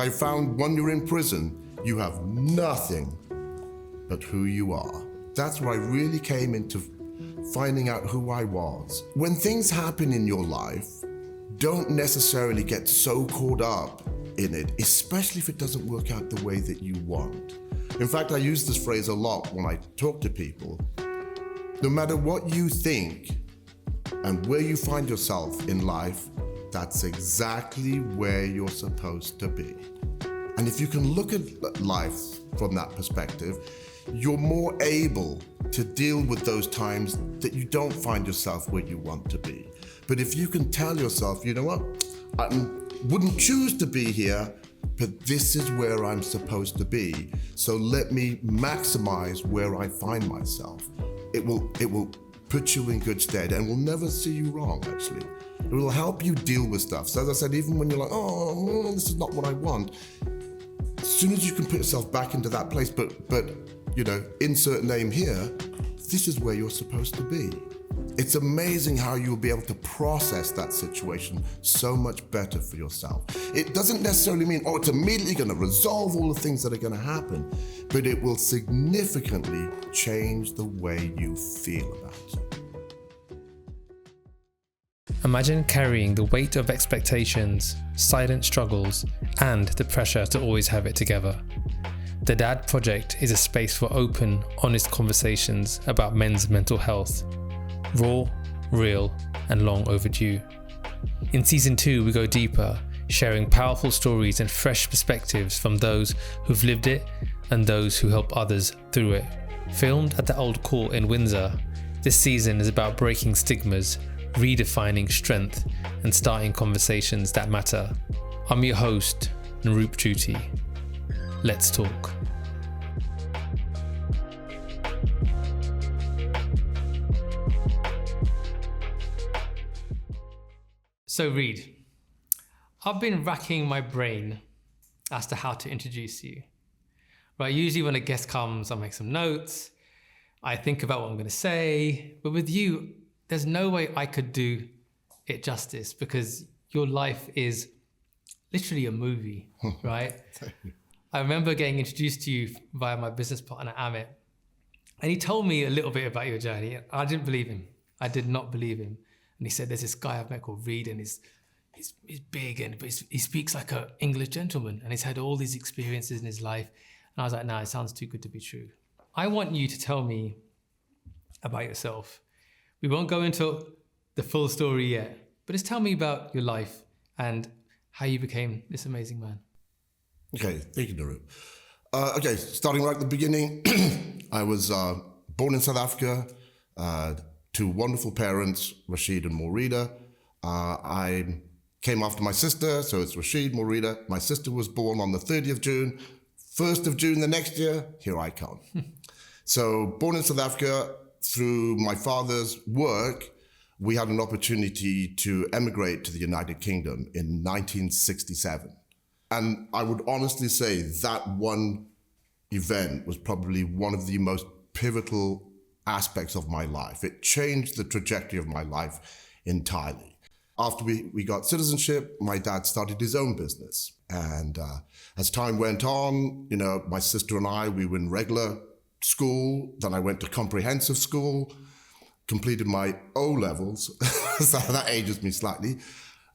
I found when you're in prison, you have nothing but who you are. That's where I really came into finding out who I was. When things happen in your life, don't necessarily get so caught up in it, especially if it doesn't work out the way that you want. In fact, I use this phrase a lot when I talk to people. No matter what you think and where you find yourself in life, that's exactly where you're supposed to be. And if you can look at life from that perspective, you're more able to deal with those times that you don't find yourself where you want to be. But if you can tell yourself, you know what, I wouldn't choose to be here, but this is where I'm supposed to be. So let me maximize where I find myself. It will put you in good stead and will never see you wrong, actually. It will help you deal with stuff. So as I said, even when you're like, oh, this is not what I want, as soon as you can put yourself back into that place, but you know, insert name here, this is where you're supposed to be. It's amazing how you'll be able to process that situation so much better for yourself. It doesn't necessarily mean, it's immediately going to resolve all the things that are going to happen, but it will significantly change the way you feel about it. Imagine carrying the weight of expectations, silent struggles, and the pressure to always have it together. The Dad Project is a space for open, honest conversations about men's mental health. Raw, real, and long overdue. In Season 2, we go deeper, sharing powerful stories and fresh perspectives from those who've lived it and those who help others through it. Filmed at the Old Court in Windsor, this season is about breaking stigmas, redefining strength, and starting conversations that matter. I'm your host, Naroop Juti. Let's talk. So Reed, I've been racking my brain as to how to introduce you. Right, usually when a guest comes, I make some notes, I think about what I'm going to say, but with you, there's no way I could do it justice because your life is literally a movie, right? I remember getting introduced to you via my business partner, Amit, and he told me a little bit about your journey. I didn't believe him. I did not believe him. And he said, there's this guy I've met called Reed, and he's big, but he speaks like an English gentleman, and he's had all these experiences in his life. And I was like, nah, it sounds too good to be true. I want you to tell me about yourself. We won't go into the full story yet, but just tell me about your life and how you became this amazing man. Okay, thank you, Naroop. Okay, starting right at the beginning, I was born in South Africa, to wonderful parents, Rashid and Maurida. I came after my sister, so it's Rashid, Maurida. My sister was born on the 30th of June. 1st of June the next year, here I come. So born in South Africa, through my father's work, we had an opportunity to emigrate to the United Kingdom in 1967. And I would honestly say that one event was probably one of the most pivotal aspects of my life. It changed the trajectory of my life entirely. After we got citizenship, my dad started his own business. And as time went on, you know, my sister and I, we were in regular school. Then I went to comprehensive school, completed my O-levels. So that ages me slightly.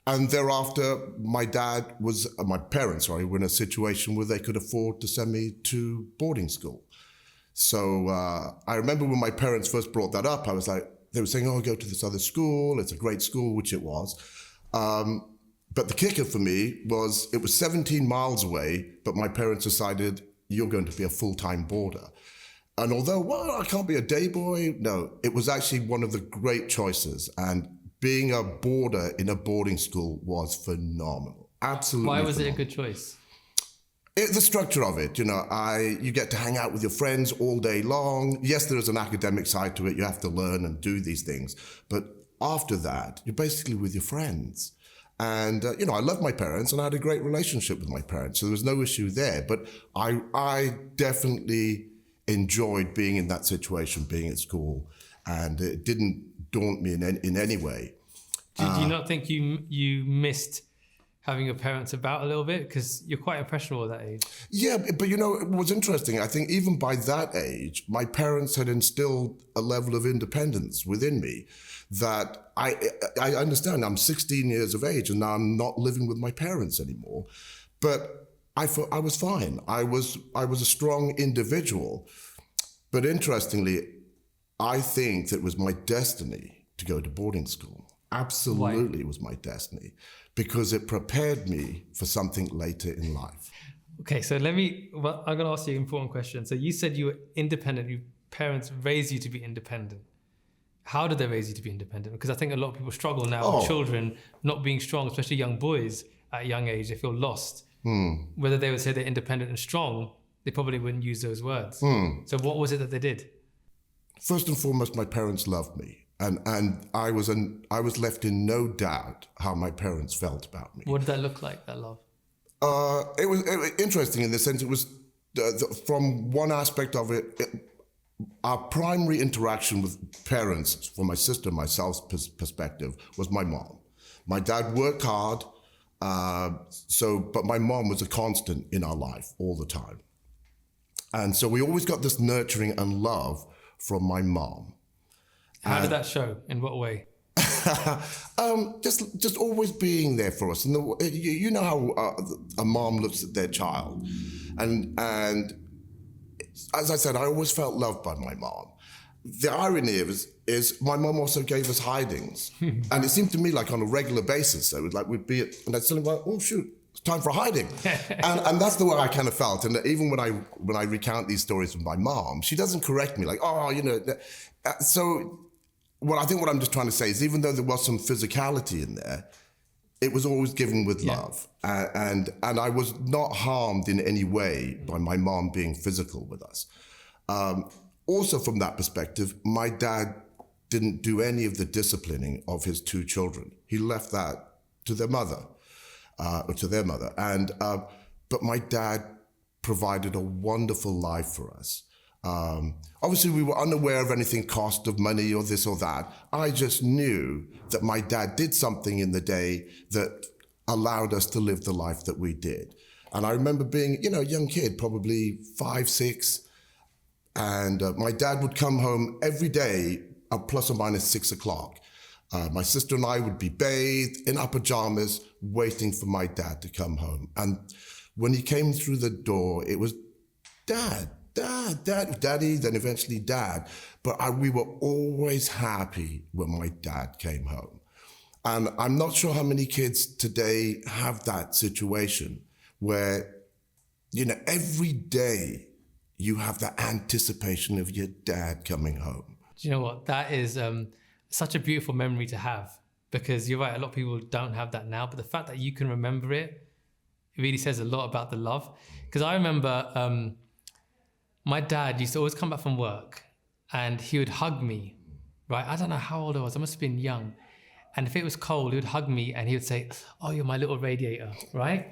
And thereafter, my parents were in a situation where they could afford to send me to boarding school. So I remember when my parents first brought that up, I was like, they were saying, go to this other school. It's a great school, which it was. But the kicker for me was it was 17 miles away, but my parents decided you're going to be a full-time boarder. And although, I can't be a day boy, no, it was actually one of the great choices. And being a boarder in a boarding school was phenomenal. Absolutely. Why was phenomenal. it a good choice? The structure of it, you get to hang out with your friends all day long. Yes, there is an academic side to it. You have to learn and do these things. But after that, you're basically with your friends. And, I love my parents and I had a great relationship with my parents. So there was no issue there. But I definitely enjoyed being in that situation, being at school. And it didn't daunt me in any way. Did you not think you missed having your parents about a little bit? Because you're quite impressionable at that age. Yeah, but you know, it was interesting. I think even by that age, my parents had instilled a level of independence within me that I understand. I'm 16 years of age and now I'm not living with my parents anymore. But I thought I was fine. I was a strong individual. But interestingly, I think that it was my destiny to go to boarding school. Absolutely, it was my destiny because it prepared me for something later in life. Okay, so I'm going to ask you an important question. So you said you were independent. Your parents raised you to be independent. How did they raise you to be independent? Because I think a lot of people struggle now with children not being strong, especially young boys at a young age. They feel lost. Whether they would say they're independent and strong, they probably wouldn't use those words. So what was it that they did? First and foremost, my parents loved me. And I was left in no doubt how my parents felt about me. What did that look like, that love? It was interesting in the sense it was, from one aspect of it, our primary interaction with parents, from my sister and myself's perspective, was my mom. My dad worked hard, but my mom was a constant in our life all the time. And so we always got this nurturing and love from my mom. How did that show? In what way? Just always being there for us. And you know how a mom looks at their child. And as I said, I always felt loved by my mom. The irony is my mom also gave us hidings. And it seemed to me like on a regular basis. So it was like we'd be and I'd suddenly go, oh shoot, it's time for hiding. and that's the way I kind of felt. And even when I recount these stories with my mom, she doesn't correct me like, oh, you know. So what I'm just trying to say is even though there was some physicality in there, it was always given with love. And I was not harmed in any way by my mom being physical with us. Also from that perspective, my dad didn't do any of the disciplining of his two children. He left that to their mother. But my dad provided a wonderful life for us. Obviously, we were unaware of anything cost of money or this or that. I just knew that my dad did something in the day that allowed us to live the life that we did. And I remember being, a young kid, probably 5, 6, and my dad would come home every day plus or minus 6 o'clock. My sister and I would be bathed in our pajamas, waiting for my dad to come home. And when he came through the door, it was Dad, Daddy, then eventually Dad. But we were always happy when my dad came home. And I'm not sure how many kids today have that situation where, every day you have that anticipation of your dad coming home. Do you know what? That is such a beautiful memory to have, because you're right, a lot of people don't have that now, but the fact that you can remember it really says a lot about the love. Because I remember my dad used to always come back from work and he would hug me, right? I don't know how old I was. I must have been young. And if it was cold, he would hug me and he would say, oh, you're my little radiator, right?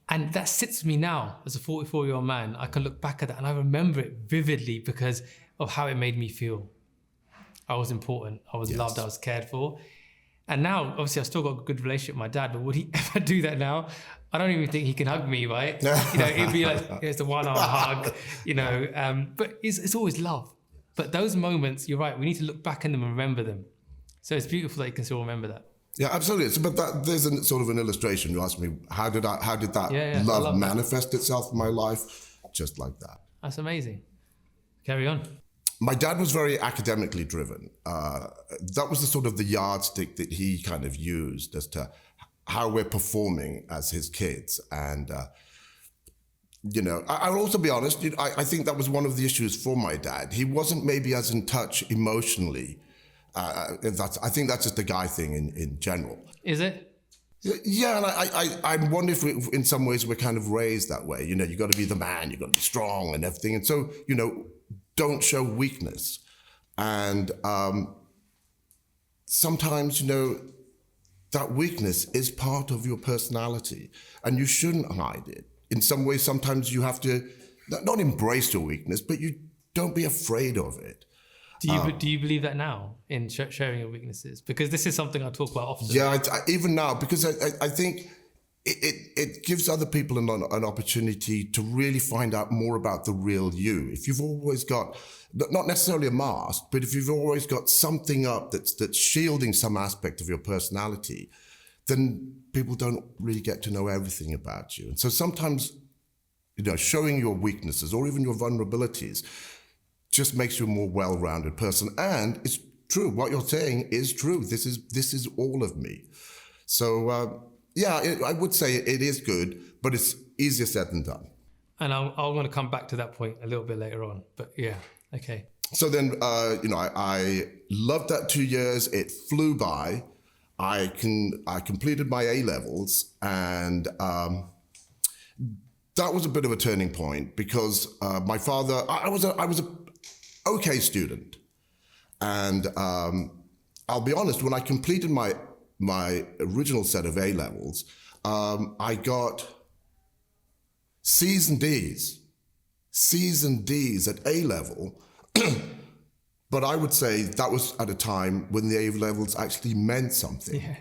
And that sits with me now as a 44-year-old man. I can look back at that and I remember it vividly because of how it made me feel. I was important. I was loved. I was cared for. And now, obviously, I've still got a good relationship with my dad, but would he ever do that now? I don't even think he can hug me, right? It'd be like, here's the one-arm hug, but it's always love. But those moments, you're right, we need to look back in them and remember them. So it's beautiful that you can still remember that. Yeah, absolutely. So, but there's a sort of an illustration. You asked me, how did that love manifest itself in my life? Just like that. That's amazing. Carry on. My dad was very academically driven. That was the yardstick that he kind of used as to how we're performing as his kids. And, I'll also be honest, I think that was one of the issues for my dad. He wasn't maybe as in touch emotionally. I think that's just a guy thing in general. Is it? Yeah, and I wonder if in some ways we're kind of raised that way. You got to be the man, you got to be strong and everything. And so, don't show weakness. And sometimes, that weakness is part of your personality and you shouldn't hide it. In some ways, sometimes you have to not embrace your weakness, but you don't be afraid of it. Do you believe that now in sharing your weaknesses? Because this is something I talk about often. Yeah, even now, because I think it gives other people an opportunity to really find out more about the real you. If you've always got, not necessarily a mask, but if you've always got something up that's shielding some aspect of your personality, then people don't really get to know everything about you. And so sometimes, showing your weaknesses or even your vulnerabilities just makes you a more well-rounded person. And it's true, what you're saying is true. This is all of me. So, I would say it is good, but it's easier said than done. And I'm going to come back to that point a little bit later on. But yeah, okay. So then, I loved that 2 years. It flew by. I completed my A-levels, and that was a bit of a turning point because my father, I was a okay student, and I'll be honest, when I completed my original set of A-levels, I got C's and D's at A-level. But I would say that was at a time when the A-levels actually meant something. Yeah.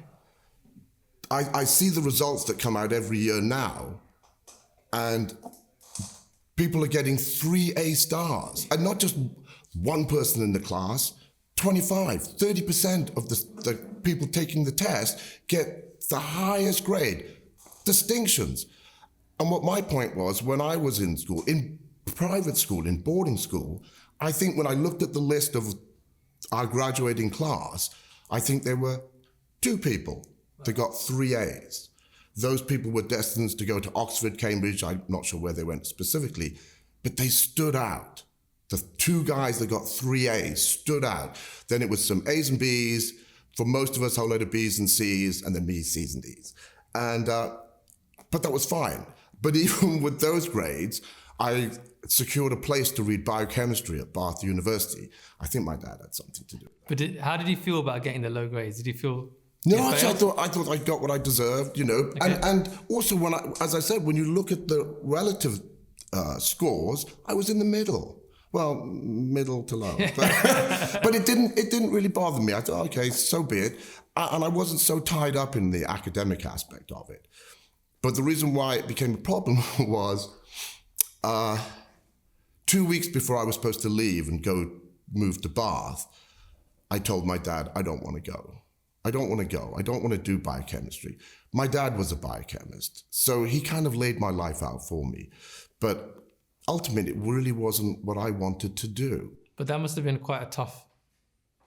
I see the results that come out every year now, and people are getting 3 A stars, and not just one person in the class. 25, 30% of the people taking the test get the highest grade, distinctions. And what my point was, when I was in school, in private school, in boarding school, I think when I looked at the list of our graduating class, I think there were 2 people that got 3 A's. Those people were destined to go to Oxford, Cambridge, I'm not sure where they went specifically, but they stood out. The 2 guys that got 3 A's stood out. Then it was some A's and B's. For most of us, a whole load of B's and C's, and then me, C's and D's. And, but that was fine. But even with those grades, I secured a place to read biochemistry at Bath University. I think my dad had something to do with that. But how did you feel about getting the low grades? Did you feel... No, actually, I thought I got what I deserved, Okay. And also, as I said, when you look at the relative scores, I was in the middle. Well, middle to low. But it didn't really bother me. I thought, okay, so be it. And I wasn't so tied up in the academic aspect of it. But the reason why it became a problem was 2 weeks before I was supposed to leave and move to Bath, I told my dad, I don't want to go. I don't want to go. I don't want to do biochemistry. My dad was a biochemist, so he kind of laid my life out for me. But ultimately, it really wasn't what I wanted to do. But that must have been quite a tough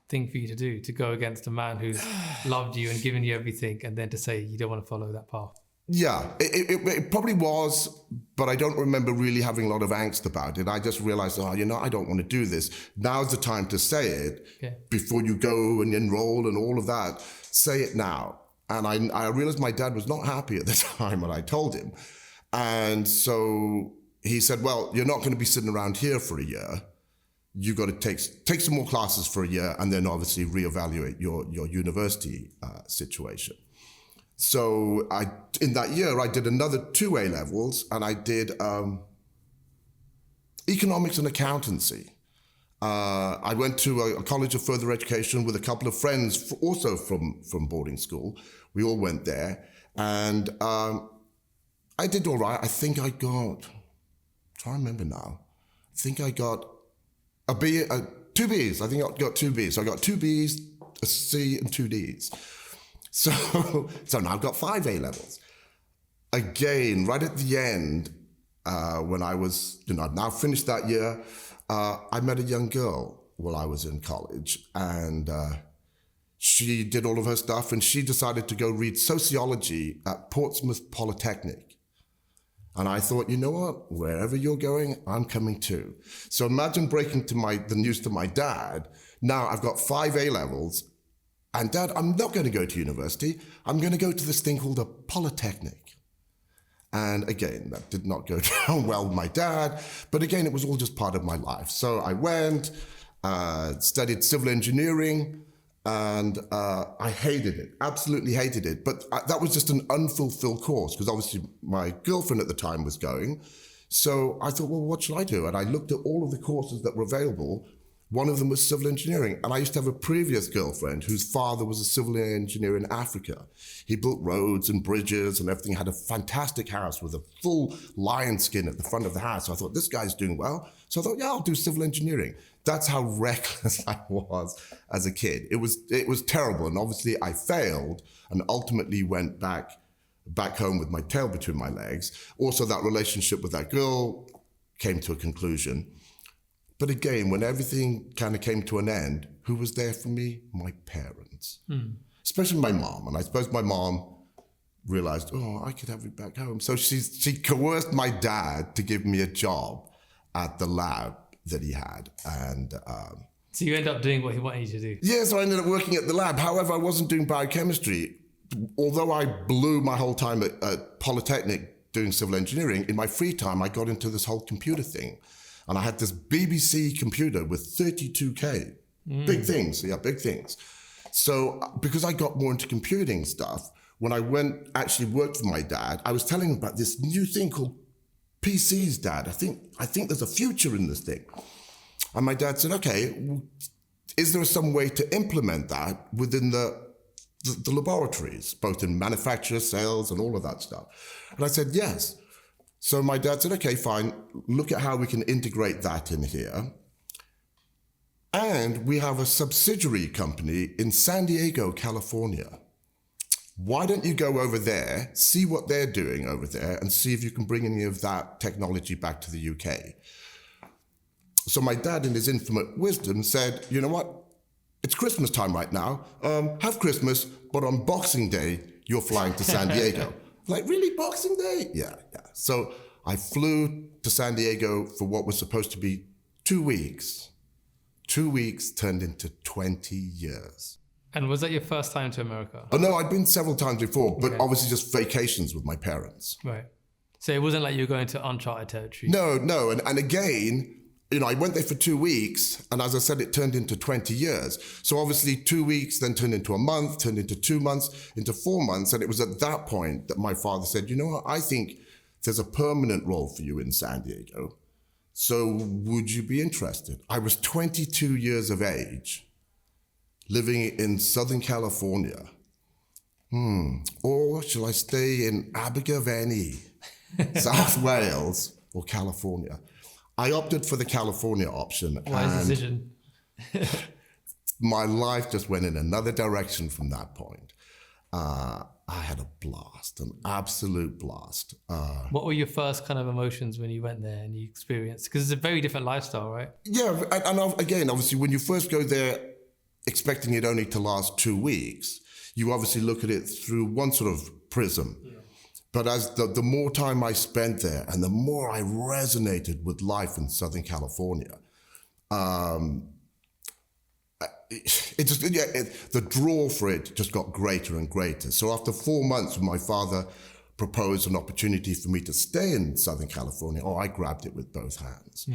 thing for you to do, to go against a man who's loved you and given you everything, and then to say you don't want to follow that path. Yeah, it probably was, but I don't remember really having a lot of angst about it. I just realized, I don't want to do this. Now's the time to say it. Yeah. Before you go and enroll and all of that. Say it now. And I realized my dad was not happy at the time when I told him. And so he said, well, you're not going to be sitting around here for a year. You got to take some more classes for a year and then obviously reevaluate your university situation. So in that year, I did another 2 A-levels, and I did economics and accountancy. I went to a college of further education with a couple of friends, also from boarding school. We all went there, and I did all right. I think I got, try to remember now, I think I got a B, 2 B's. I think I got 2 B's. So I got 2 B's, a C, and 2 D's. So now I've got 5 A-levels. Again, right at the end, when I was, I'd now finished that year, I met a young girl while I was in college, and she did all of her stuff, and she decided to go read sociology at Portsmouth Polytechnic. And I thought, you know what, wherever you're going, I'm coming too. So imagine breaking the news to my dad. Now I've got 5 A-levels, and Dad, I'm not going to go to university. I'm going to go to this thing called a polytechnic. And again, that did not go down well with my dad. But again, it was all just part of my life. So I went, studied civil engineering, and I hated it, absolutely hated it. But that was just an unfulfilled course, because obviously my girlfriend at the time was going. So I thought, well, what should I do? And I looked at all of the courses that were available. One of them was civil engineering. And I used to have a previous girlfriend whose father was a civil engineer in Africa. He built roads and bridges and everything, had a fantastic house with a full lion skin at the front of the house. So I thought, this guy's doing well. So I thought, yeah, I'll do civil engineering. That's how reckless I was as a kid. It was terrible. And obviously I failed and ultimately went back home with my tail between my legs. Also, that relationship with that girl came to a conclusion. But again, when everything kind of came to an end, who was there for me? My parents, especially my mom. And I suppose my mom realized, oh, I could have you back home. So she coerced my dad to give me a job at the lab that he had. And so you end up doing what he wanted you to do? Yeah, so I ended up working at the lab. However, I wasn't doing biochemistry. Although I blew my whole time at Polytechnic doing civil engineering, in my free time, I got into this whole computer thing. And I had this BBC computer with 32K. Big things, yeah, big things. So because I got more into computing stuff, when I actually worked for my dad, I was telling him about this new thing called PCs, Dad. I think there's a future in this thing. And my dad said, okay, is there some way to implement that within the laboratories, both in manufacture, sales, and all of that stuff? And I said, yes. So my dad said, okay, fine, look at how we can integrate that in here. And we have a subsidiary company in San Diego, California. Why don't you go over there, see what they're doing over there, and see if you can bring any of that technology back to the UK? So my dad, in his infinite wisdom, said, you know what? It's Christmas time right now. Have Christmas, but on Boxing Day, you're flying to San Diego. Like, really, Boxing Day? Yeah. So I flew to San Diego for what was supposed to be 2 weeks. 2 weeks turned into 20 years. And was that your first time to America? Oh, no, I'd been several times before, but obviously just vacations with my parents. Right. So it wasn't like you were going to uncharted territory? No. And again, I went there for 2 weeks, and as I said, it turned into 20 years. So obviously 2 weeks then turned into a month, turned into 2 months, into 4 months. And it was at that point that my father said, you know what, I think there's a permanent role for you in San Diego. So would you be interested? I was 22 years of age, living in Southern California. Or shall I stay in Abergavenny, South Wales, or California? I opted for the California option. Wise decision. My life just went in another direction from that point. I had a blast, an absolute blast. What were your first kind of emotions when you went there and you experienced? Because it's a very different lifestyle, right? Yeah, and again, obviously, when you first go there expecting it only to last 2 weeks, you obviously look at it through one sort of prism. Yeah. But as the more time I spent there and the more I resonated with life in Southern California, the draw for it just got greater and greater. So after 4 months, when my father proposed an opportunity for me to stay in Southern California, I grabbed it with both hands.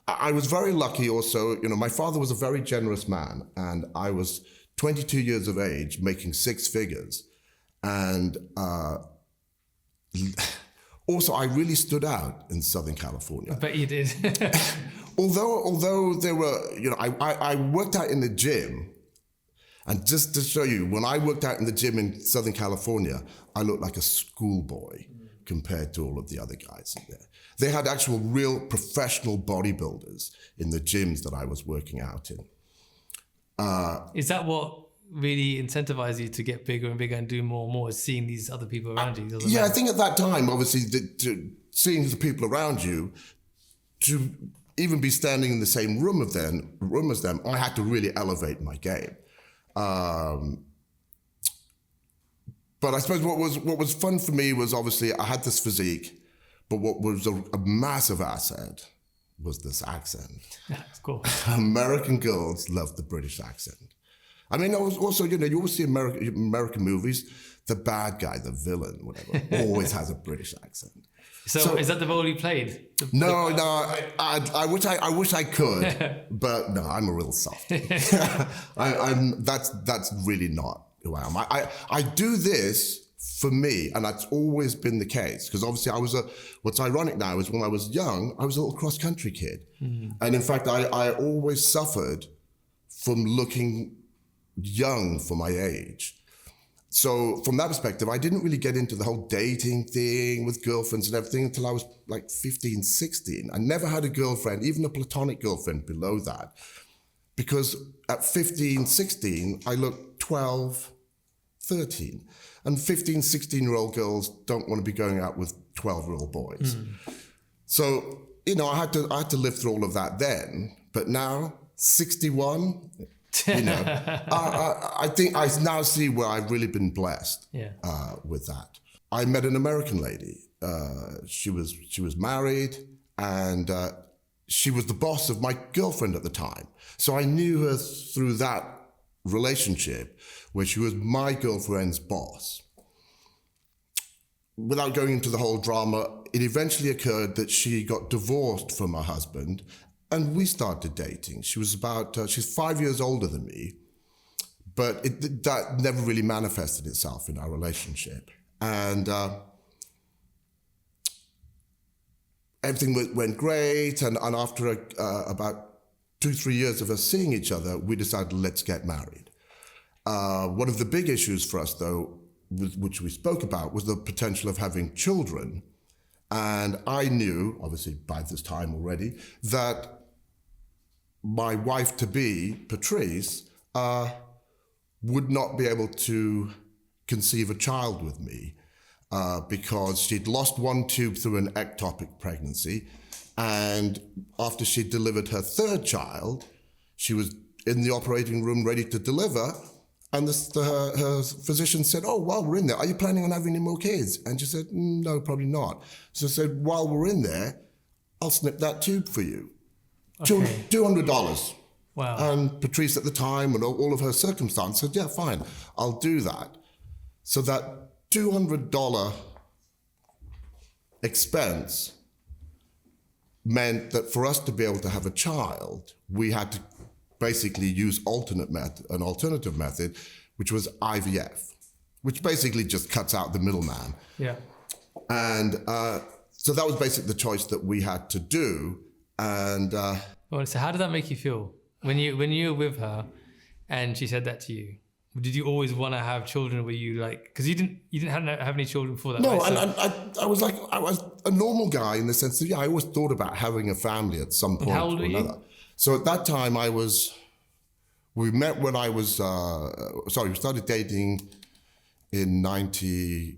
I was very lucky also, my father was a very generous man, and I was 22 years of age, making 6 figures. And also, I really stood out in Southern California. I bet you did. Although there were, I worked out in the gym, and just to show you, when I worked out in the gym in Southern California, I looked like a schoolboy compared to all of the other guys in there. They had actual real professional bodybuilders in the gyms that I was working out in. Is that what really incentivized you to get bigger and bigger and do more and more, is seeing these other people around you? Yeah, I think at that time, obviously, seeing the people around you, to even be standing in the same room as them, I had to really elevate my game. But I suppose what was fun for me was, obviously, I had this physique, but what was a massive asset was this accent. That's cool. American girls love the British accent. I mean, also, you always see American movies, the bad guy, the villain, whatever, always has a British accent. So is that the role you played? No. I wish I could, but no, I'm a real softie. That's really not who I am. I do this for me, and that's always been the case, because obviously what's ironic now is when I was young, I was a little cross-country kid. And in fact, I always suffered from looking young for my age. So from that perspective, I didn't really get into the whole dating thing with girlfriends and everything until I was like 15, 16. I never had a girlfriend, even a platonic girlfriend below that, because at 15, 16, I looked 12, 13. And 15, 16-year-old girls don't want to be going out with 12-year-old boys. So, I had to live through all of that then. But now, 61, I think I now see where I've really been blessed with that. I met an American lady. She was married, and she was the boss of my girlfriend at the time. So I knew her through that relationship where she was my girlfriend's boss. Without going into the whole drama, it eventually occurred that she got divorced from her husband, and we started dating. She was she's 5 years older than me, but that never really manifested itself in our relationship. And everything went great, and after about 2-3 years of us seeing each other, we decided, let's get married. One of the big issues for us, though, which we spoke about, was the potential of having children. And I knew, obviously by this time already, that my wife-to-be, Patrice, would not be able to conceive a child with me because she'd lost one tube through an ectopic pregnancy. And after she delivered her third child, she was in the operating room ready to deliver. And her physician said, "Oh, while we're in there, are you planning on having any more kids?" And she said, "No, probably not." So I said, "While we're in there, I'll snip that tube for you." Okay. $200. Wow. And Patrice at the time and all of her circumstances said, "Yeah, fine, I'll do that." So that $200 expense meant that for us to be able to have a child, we had to basically use an alternative method, which was IVF, which basically just cuts out the middleman. Yeah. And so that was basically the choice that we had to do. And so how did that make you feel when you were with her and she said that to you? Did you always want to have children? Were you like, because you didn't have any children before that? No, right? I was a normal guy in the sense that I always thought about having a family at some point. How old or were another. You? So at that time we met when I was, we started dating in 90.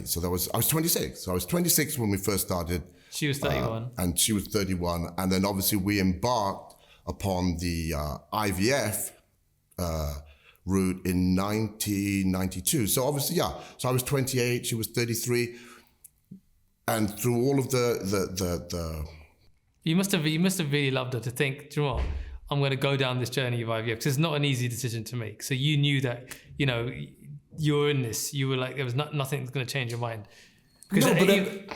So I was 26. So I was 26 when we first started. She was 31. And she was 31. And then obviously we embarked upon the IVF route in 1992. So obviously, So I was 28, she was 33. And through all of the You must have really loved her to think, do you know what? I'm going to go down this journey of IVF, because it's not an easy decision to make. So you knew that, you're in this. You were like, there was nothing going to change your mind. Because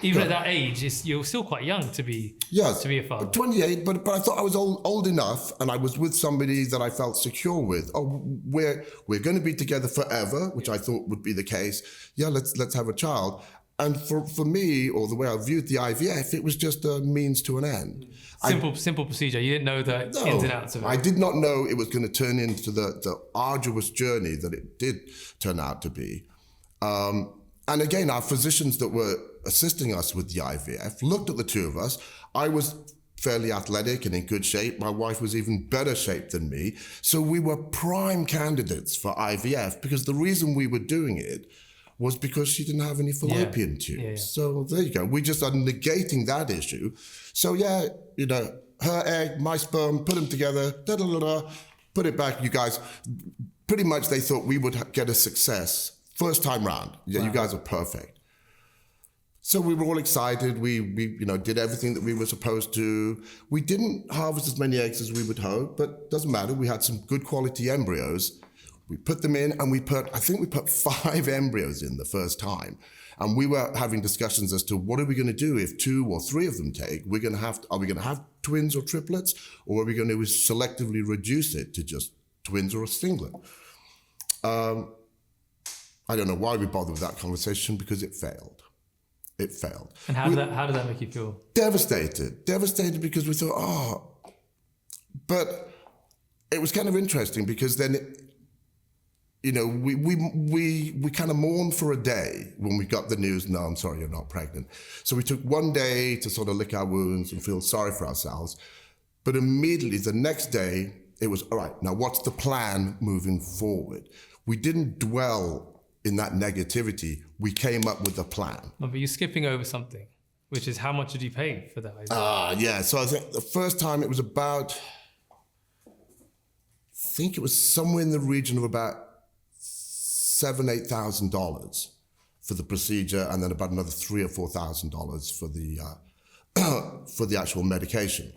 even at that age, you're still quite young to be a father. 28, but I thought I was old enough, and I was with somebody that I felt secure with. Oh, we're going to be together forever, which I thought would be the case. Yeah, let's have a child. And for me, or the way I viewed the IVF, it was just a means to an end. Simple procedure. You didn't know the ins and outs of it. I did not know it was going to turn into the arduous journey that it did turn out to be. And again, our physicians that were assisting us with the IVF looked at the two of us. I was fairly athletic and in good shape. My wife was even better shape than me. So we were prime candidates for IVF, because the reason we were doing it was because she didn't have any fallopian tubes. Yeah. So there you go. We just are negating that issue. So her egg, my sperm, put them together, put it back. You guys, pretty much they thought we would get a success first time round. Yeah, wow. You guys are perfect. So we were all excited. We did everything that we were supposed to. We didn't harvest as many eggs as we would hope, but doesn't matter. We had some good quality embryos. We put them in, and I think we put 5 embryos in the first time. And we were having discussions as to what are we going to do if 2 or 3 of them take? Are we going to have twins or triplets, or are we going to selectively reduce it to just twins or a singlet? I don't know why we bothered with that conversation, because it failed. It failed. And how did that make you feel? Devastated because we thought, but it was kind of interesting because then, we kind of mourned for a day when we got the news, no, I'm sorry, you're not pregnant. So we took one day to sort of lick our wounds and feel sorry for ourselves. But immediately the next day, it was, all right, now what's the plan moving forward? We didn't dwell in that negativity. We came up with a plan. No, but you're skipping over something, which is how much did you pay for that idea? Yeah. So I think the first time it was about, I think it was somewhere in the region of about $7,000-8,000 for the procedure, and then about another $3,000 or $4,000 for the for the actual medication.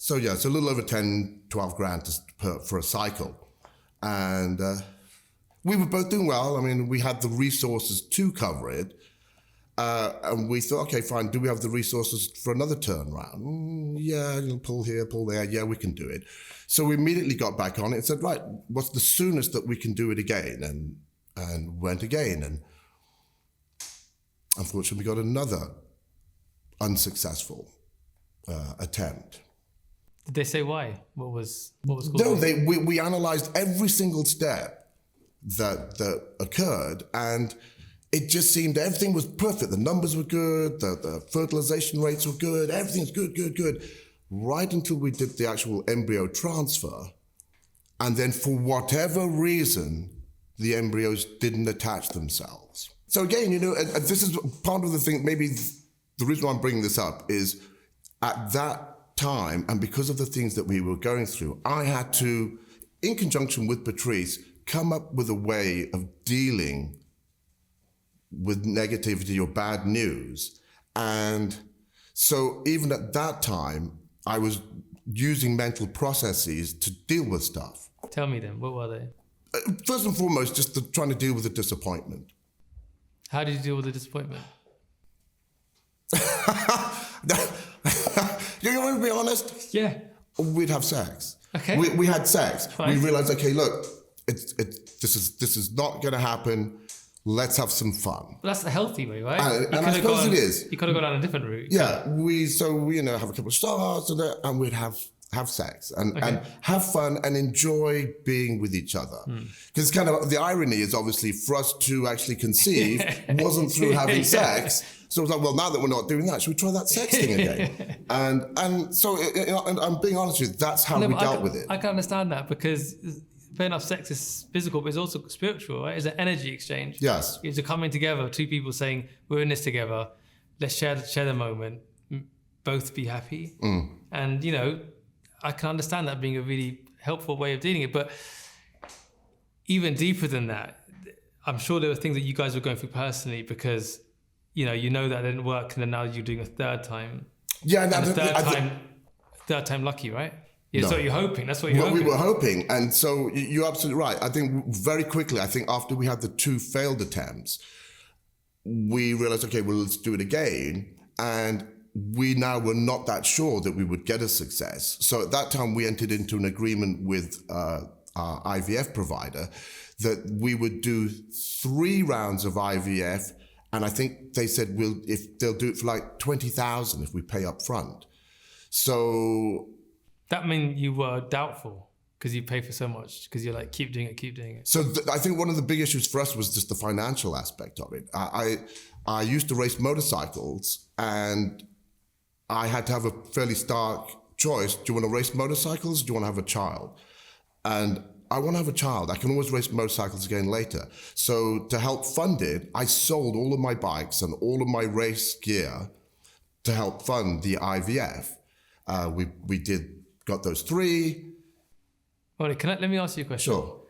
So yeah, it's a little over 10-12 grand for a cycle, and we were both doing well. I mean, we had the resources to cover it, and we thought, okay, fine. Do we have the resources for another turnaround? Yeah, pull here, pull there. Yeah, we can do it. So we immediately got back on it and said, right, what's the soonest that we can do it again? And went again. And unfortunately, we got another unsuccessful attempt. Did they say why? What was going No, on? we analysed every single step that occurred, and it just seemed everything was perfect. The numbers were good, the fertilization rates were good, everything's good. Right until we did the actual embryo transfer, and then for whatever reason, the embryos didn't attach themselves. So again, this is part of the thing, maybe the reason why I'm bringing this up is at that time, and because of the things that we were going through, I had to, in conjunction with Patrice, come up with a way of dealing with negativity or bad news. And so even at that time, I was using mental processes to deal with stuff. Tell me then, what were they? First and foremost, just trying to deal with the disappointment. How did you deal with the disappointment? You want to be honest? Yeah. We'd have sex. Okay. We had sex. Fine. We realized, okay, look, this is not going to happen. Let's have some fun. Well, that's the healthy way, right? And I suppose it is. You could have gone down a different route. Yeah, we have a couple of stars and we'd have sex and have fun and enjoy being with each other. Because kind of the irony is obviously for us to actually conceive wasn't through having sex. So it was like, well, now that we're not doing that, should we try that sex thing again? and so and I'm being honest with you, that's how we dealt with it. I can understand that because fair enough, sex is physical, but it's also spiritual, right? It's an energy exchange. Yes. It's a coming together, two people saying, we're in this together, let's share the moment, both be happy. And, I can understand that being a really helpful way of dealing it. But even deeper than that, I'm sure there were things that you guys were going through personally because, that didn't work and then now you're doing a third time. Yeah. And third time lucky, right? Yeah, no. So you're hoping. That's what you're hoping. We were hoping. And so you're absolutely right. I think very quickly, after we had the 2 failed attempts, we realized, okay, well, let's do it again. And we now were not that sure that we would get a success. So at that time, we entered into an agreement with our IVF provider that we would do 3 rounds of IVF. And I think they said, if they'll do it for like 20,000 if we pay up front. So that means you were doubtful because you pay for so much because you're like, keep doing it. So I think one of the big issues for us was just the financial aspect of it. I used to race motorcycles and I had to have a fairly stark choice. Do you want to race motorcycles? Or do you want to have a child? And I want to have a child. I can always race motorcycles again later. So to help fund it, I sold all of my bikes and all of my race gear to help fund the IVF. We got those 3. Well, let me ask you a question. Sure.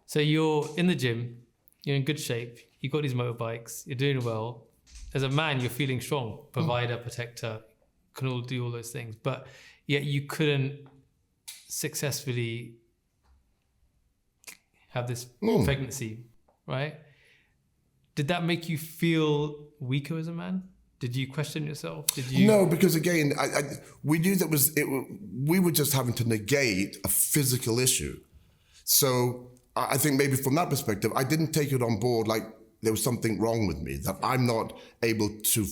So you're in the gym, you're in good shape, you've got these motorbikes, you're doing well. As a man, you're feeling strong, provider, protector, can all do all those things. But yet you couldn't successfully have this pregnancy, right? Did that make you feel weaker as a man? Did you question yourself? No, because again, we knew that we were just having to negate a physical issue. So I think maybe from that perspective, I didn't take it on board like there was something wrong with me, that I'm not able to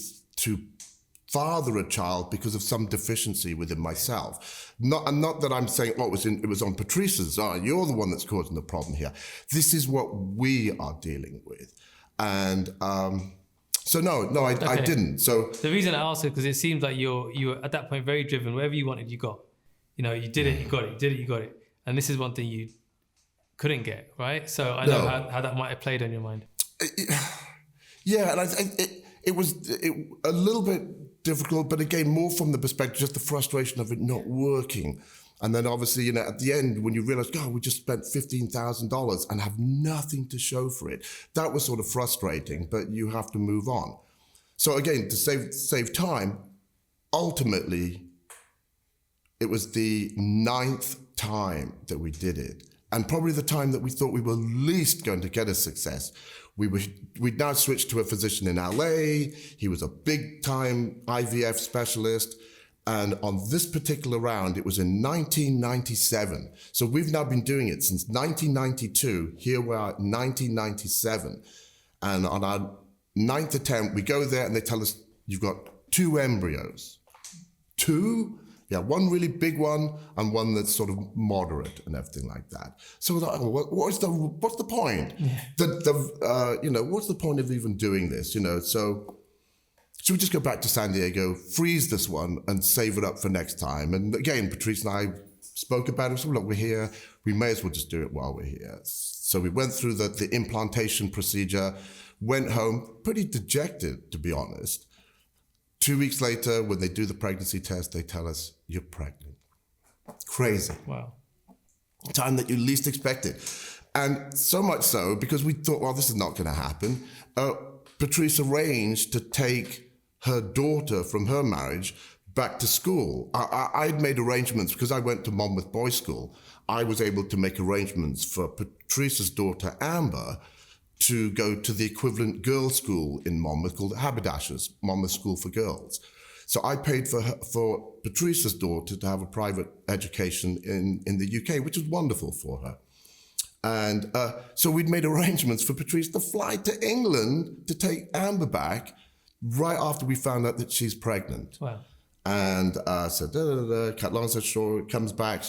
father a child because of some deficiency within myself. Not that I'm saying, oh, it was on Patrice's. Oh, you're the one that's causing the problem here. This is what we are dealing with. And so no, I didn't. So the reason I asked is because it seems like you were at that point very driven. Whatever you wanted, you got. You know, you did it, you got it. You did it, you got it. And this is one thing you couldn't get, right? So I know how that might have played on your mind. Yeah, and I think it was a little bit difficult, but again, more from the perspective, just the frustration of it not working. And then obviously, you know, at the end, when you realize, God, we just spent $15,000 and have nothing to show for it, that was sort of frustrating, but you have to move on. So again, to save time, ultimately, it was the 9th time that we did it. And probably the time that we thought we were least going to get a success. We'd now switched to a physician in LA. He was a big time IVF specialist. And on this particular round, it was in 1997. So we've now been doing it since 1992. Here we are, 1997. And on our 9th attempt, we go there and they tell us, you've got 2 embryos. 2? Yeah, one really big one and one that's sort of moderate and everything like that. So we're like, oh, what's the point? Yeah. You know, what's the point of even doing this? You know, so should we just go back to San Diego, freeze this one, and save it up for next time? And again, Patrice and I spoke about it. So look, we're here. We may as well just do it while we're here. So we went through the implantation procedure, went home, pretty dejected, to be honest. 2 weeks later, when they do the pregnancy test, they tell us, you're pregnant. Crazy. Wow. Time that you least expected. And so much so, because we thought, well, this is not going to happen, Patrice arranged to take her daughter from her marriage back to school. I'd made arrangements, because I went to Monmouth Boys' School, I was able to make arrangements for Patrice's daughter, Amber, to go to the equivalent girls' school in Monmouth called Haberdashers, Monmouth School for Girls. So I paid for Patrice's daughter to have a private education in the UK, which was wonderful for her. And so we'd made arrangements for Patrice to fly to England to take Amber back right after we found out that she's pregnant. Wow. And so cut long story short, comes back.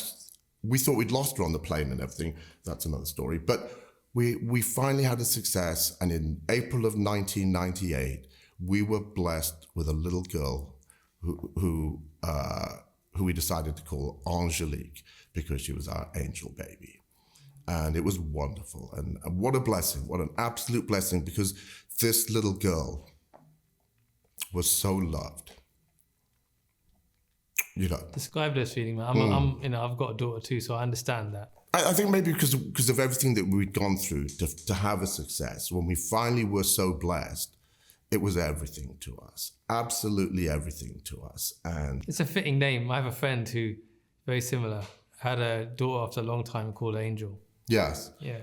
We thought we'd lost her on the plane and everything. That's another story. But we finally had a success, and in April of 1998, we were blessed with a little girl who we decided to call Angelique, because she was our angel baby. And it was wonderful. And what a blessing, what an absolute blessing, because this little girl was so loved. You know. Describe this feeling, man. You know, I've got a daughter too, so I understand that. I think maybe because of everything that we'd gone through to have a success, when we finally were so blessed, it was everything to us. Absolutely everything to us. And it's a fitting name. I have a friend who, very similar, had a daughter after a long time called Angel. Yes. Yeah.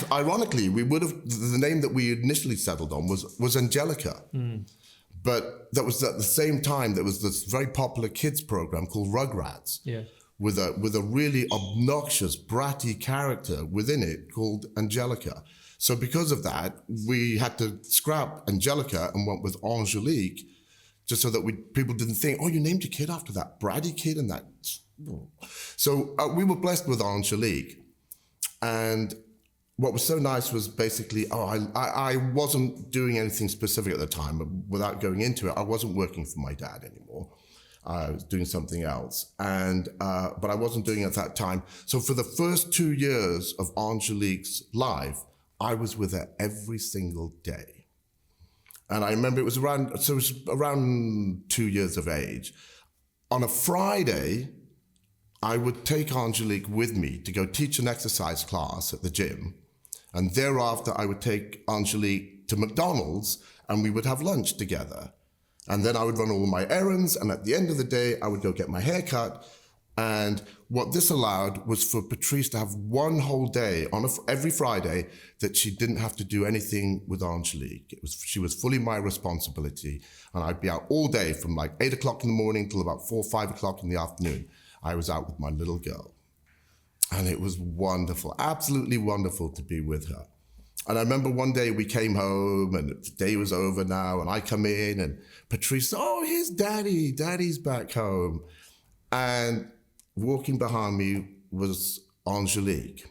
Ironically, we would have, the name that we initially settled on was Angelica. Mm. But that was at the same time, there was this very popular kids program called Rugrats. Yeah. With a really obnoxious, bratty character within it called Angelica. So because of that, we had to scrap Angelica and went with Angelique, just so that people didn't think, oh, you named your kid after that bratty kid and that. So we were blessed with Angelique. And what was so nice was basically, I wasn't doing anything specific at the time. Without going into it, I wasn't working for my dad anymore. I was doing something else, but I wasn't doing it at that time. So for the first 2 years of Angelique's life, I was with her every single day. And I remember it was around 2 years of age. On a Friday, I would take Angelique with me to go teach an exercise class at the gym. And thereafter, I would take Angelique to McDonald's and we would have lunch together. And then I would run all my errands, and at the end of the day, I would go get my hair cut. And what this allowed was for Patrice to have one whole day every Friday that she didn't have to do anything with Angelique. She was fully my responsibility, and I'd be out all day from like 8 o'clock in the morning till about 4 or 5 o'clock in the afternoon. I was out with my little girl. And it was wonderful, absolutely wonderful to be with her. And I remember one day we came home and the day was over now, and I come in and Patrice, oh, here's Daddy. Daddy's back home. And walking behind me was Angelique.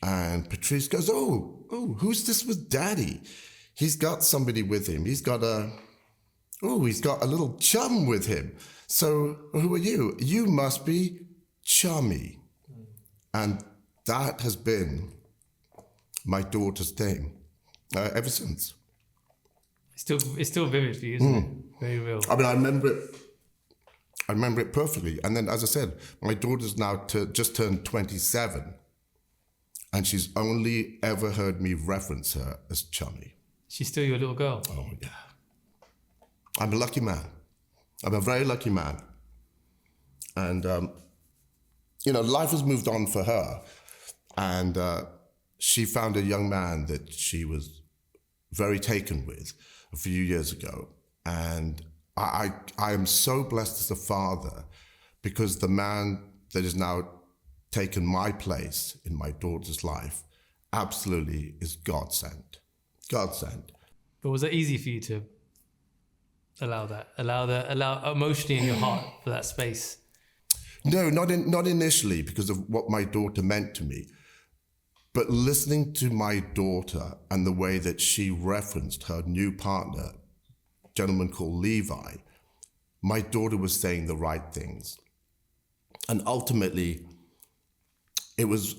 And Patrice goes, oh, who's this with Daddy? He's got somebody with him. He's got a little chum with him. So who are you? You must be Chummy. And that has been my daughter's name ever since. It's still vivid for you, isn't it? Very real. I mean, I remember it perfectly. And then, as I said, my daughter's now just turned 27, and she's only ever heard me reference her as Chummy. She's still your little girl. Oh, yeah. I'm a lucky man. I'm a very lucky man. And, life has moved on for her. And she found a young man that she was very taken with a few years ago. And I am so blessed as a father, because the man that has now taken my place in my daughter's life absolutely is God sent. God sent. But was it easy for you to allow emotionally in your heart for that space? No, not initially, because of what my daughter meant to me. But listening to my daughter and the way that she referenced her new partner, a gentleman called Levi, my daughter was saying the right things. And ultimately, it was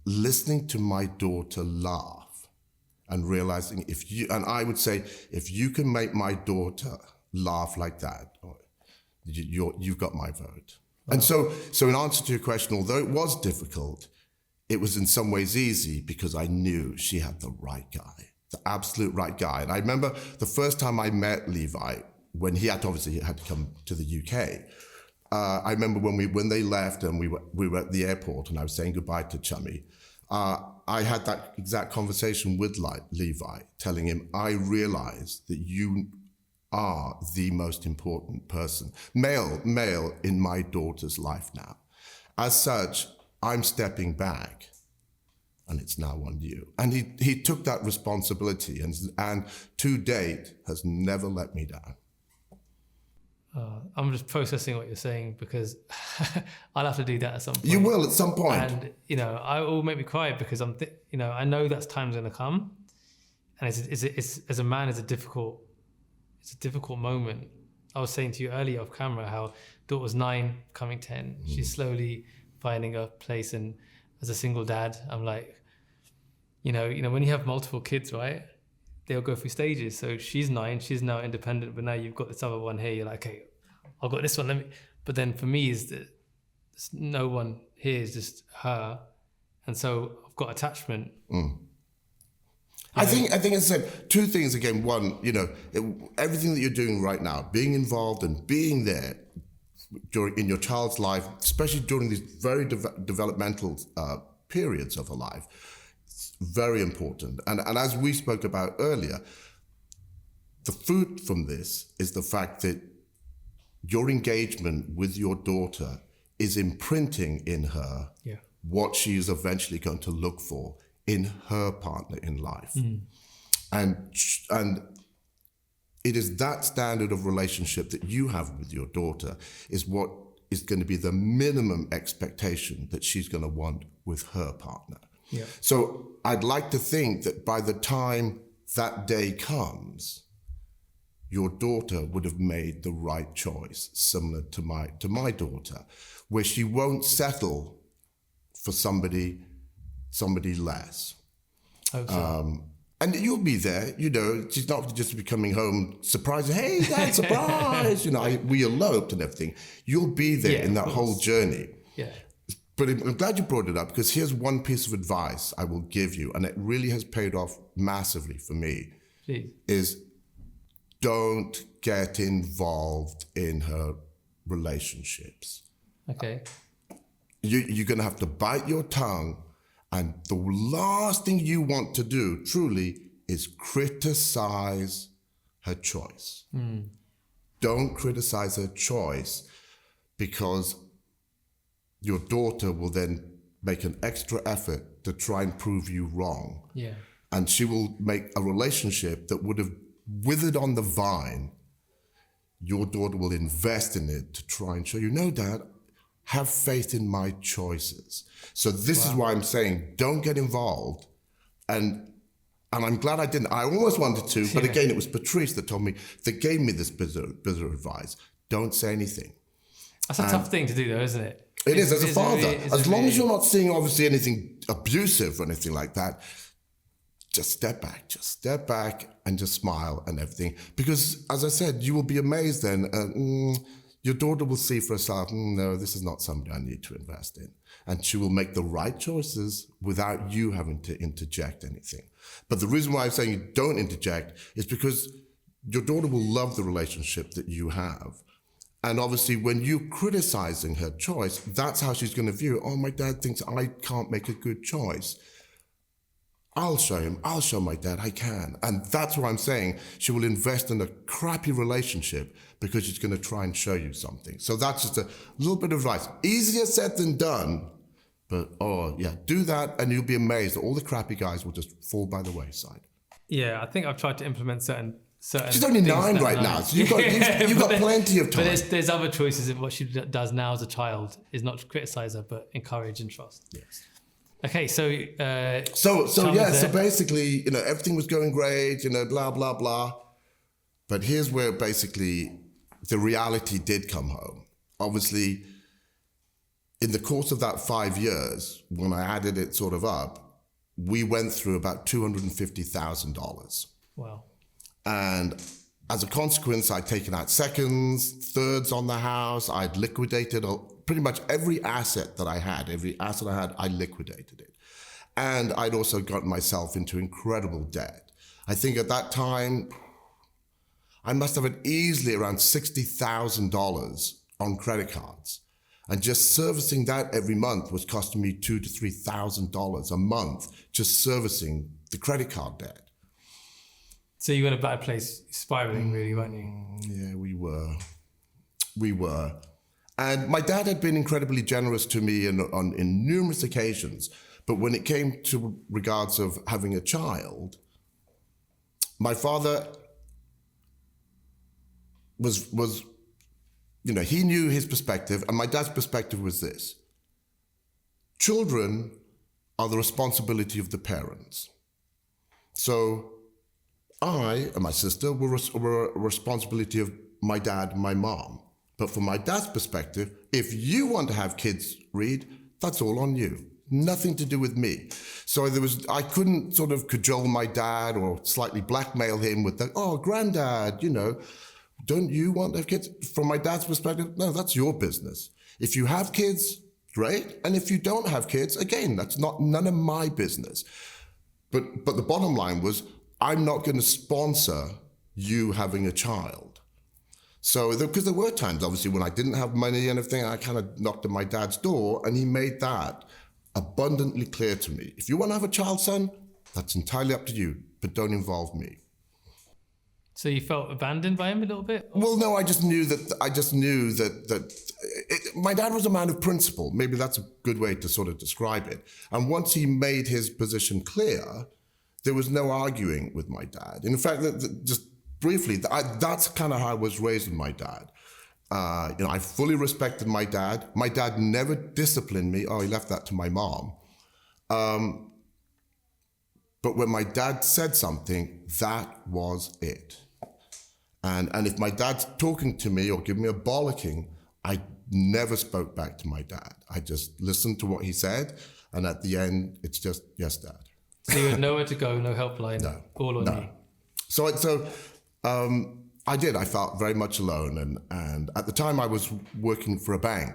listening to my daughter laugh and realizing if you can make my daughter laugh like that, you've got my vote. And so in answer to your question, although it was difficult, it was in some ways easy, because I knew she had the right guy, the absolute right guy. And I remember the first time I met Levi, when he had to come to the UK. I remember when they left and we were at the airport and I was saying goodbye to Chummy. I had that exact conversation with Levi, telling him, I realize that you are the most important person, male in my daughter's life now. As such, I'm stepping back, and it's now on you. And he took that responsibility, and to date has never let me down. I'm just processing what you're saying, because I'll have to do that at some point. You will at some point. And, it will make me cry, because I know that time's going to come. And it's as a man, it's a difficult moment. I was saying to you earlier off camera how daughter's 9, coming 10. She's slowly finding a place, and as a single dad, I'm like, when you have multiple kids, right? They'll go through stages. So she's 9, she's now independent, but now you've got this other one here. You're like, okay, I've got this one. But then for me, there's no one here, is just her, and so I've got attachment. I think it's two things again. One, everything that you're doing right now, being involved and being there in your child's life, especially during these very developmental periods of her life, it's very important. And as we spoke about earlier, the fruit from this is the fact that your engagement with your daughter is imprinting in her what she is eventually going to look for in her partner in life. And it is that standard of relationship that you have with your daughter is what is going to be the minimum expectation that she's going to want with her partner. Yeah. So I'd like to think that by the time that day comes, your daughter would have made the right choice, similar to my daughter, where she won't settle for somebody less. Hope so. And you'll be there, she's not just be coming home surprised, hey, Dad, surprise, we eloped and everything. You'll be there in that whole journey. Yeah. But I'm glad you brought it up, because here's one piece of advice I will give you, and it really has paid off massively for me. Please. Is don't get involved in her relationships. Okay. You're going to have to bite your tongue. And the last thing you want to do, truly, is criticize her choice. Don't criticize her choice, because your daughter will then make an extra effort to try and prove you wrong. Yeah. And she will make a relationship that would have withered on the vine. Your daughter will invest in it to try and show you, no, Dad, have faith in my choices. So this is why I'm saying, don't get involved. And I'm glad I didn't. I almost wanted to, but again, it was Patrice that told me, that gave me this bit of advice. Don't say anything. That's a tough thing to do, though, isn't it? It is, as a father. As long as you're not seeing, obviously, anything abusive or anything like that, just step back and just smile and everything. Because, as I said, you will be amazed then. Your daughter will see for herself, no, this is not somebody I need to invest in. And she will make the right choices without you having to interject anything. But the reason why I'm saying you don't interject is because your daughter will love the relationship that you have. And obviously, when you're criticizing her choice, that's how she's going to view it. Oh, my dad thinks I can't make a good choice. I'll show him. I'll show my dad I can. And that's what I'm saying. She will invest in a crappy relationship because she's going to try and show you something. So that's just a little bit of advice. Easier said than done. But, oh, yeah, do that and you'll be amazed that all the crappy guys will just fall by the wayside. Yeah, I think I've tried to implement certain She's only 9 right now, so you've got plenty of time. But there's other choices of what she does now as a child is not to criticize her, but encourage and trust. Yes. Okay, so basically, everything was going great, blah, blah, blah. But here's where basically the reality did come home. Obviously, in the course of that 5 years, when I added it sort of up, we went through about $250,000. Wow. And as a consequence, I'd taken out seconds, thirds on the house. I'd liquidated pretty much every asset that I had. Every asset I had, I liquidated it. And I'd also gotten myself into incredible debt. I think at that time, I must have had easily around $60,000 on credit cards. And just servicing that every month was costing me $2,000 to $3,000 a month, just servicing the credit card debt. So you were in a bad place, spiraling really, weren't you? Yeah, we were. And my dad had been incredibly generous to me in numerous occasions. But when it came to regards of having a child, my father was he knew his perspective, and my dad's perspective was this. Children are the responsibility of the parents. So I and my sister were a responsibility of my dad and my mom. But from my dad's perspective, if you want to have kids read, that's all on you. Nothing to do with me. So I couldn't sort of cajole my dad or slightly blackmail him with granddad, don't you want to have kids? From my dad's perspective, no, that's your business. If you have kids, great. And if you don't have kids, again, that's none of my business. But the bottom line was, I'm not going to sponsor you having a child. So, because there were times, obviously, when I didn't have money and everything, I kind of knocked at my dad's door, and he made that abundantly clear to me. If you want to have a child, son, that's entirely up to you, but don't involve me. So you felt abandoned by him a little bit? Well, no, I just knew that my dad was a man of principle. Maybe that's a good way to sort of describe it. And once he made his position clear, there was no arguing with my dad. In fact, just briefly, that's kind of how I was raised with my dad. I fully respected my dad. My dad never disciplined me. Oh, he left that to my mom. But when my dad said something, that was it. And if my dad's talking to me or giving me a bollocking, I never spoke back to my dad. I just listened to what he said. And at the end, it's just, yes, Dad. So you had nowhere to go, no helpline, all on you. So I did. I felt very much alone. And at the time I was working for a bank,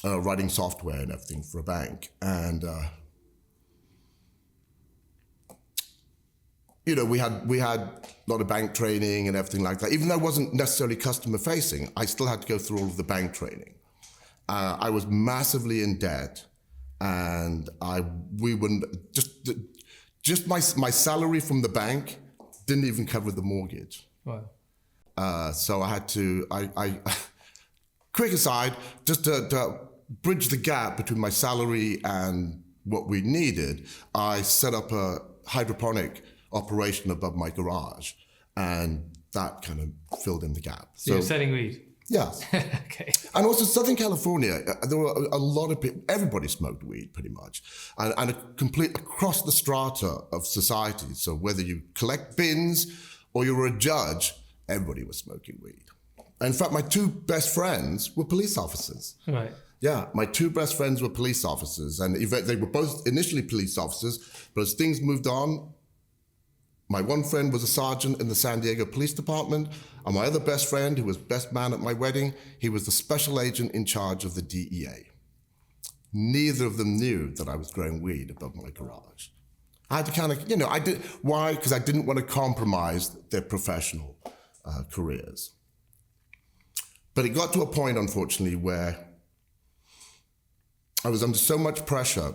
writing software and everything for a bank. And, we had a lot of bank training and everything like that. Even though it wasn't necessarily customer facing, I still had to go through all of the bank training. I was massively in debt. And we wouldn't just my salary from the bank didn't even cover the mortgage. Wow. So I had to. I quick aside, just to bridge the gap between my salary and what we needed, I set up a hydroponic operation above my garage, and that kind of filled in the gap. So you're selling weed? Yes. Okay. And also Southern California, there were a lot of people, everybody smoked weed pretty much, and across the strata of society. So whether you collect bins or you were a judge, everybody was smoking weed. In fact, my two best friends were police officers. Right. Yeah, my two best friends were police officers, and they were both initially police officers, but as things moved on, my one friend was a sergeant in the San Diego Police Department, and my other best friend, who was best man at my wedding, he was the special agent in charge of the DEA. Neither of them knew that I was growing weed above my garage. I had to kind of, I did. Why? Because I didn't want to compromise their professional careers. But it got to a point, unfortunately, where I was under so much pressure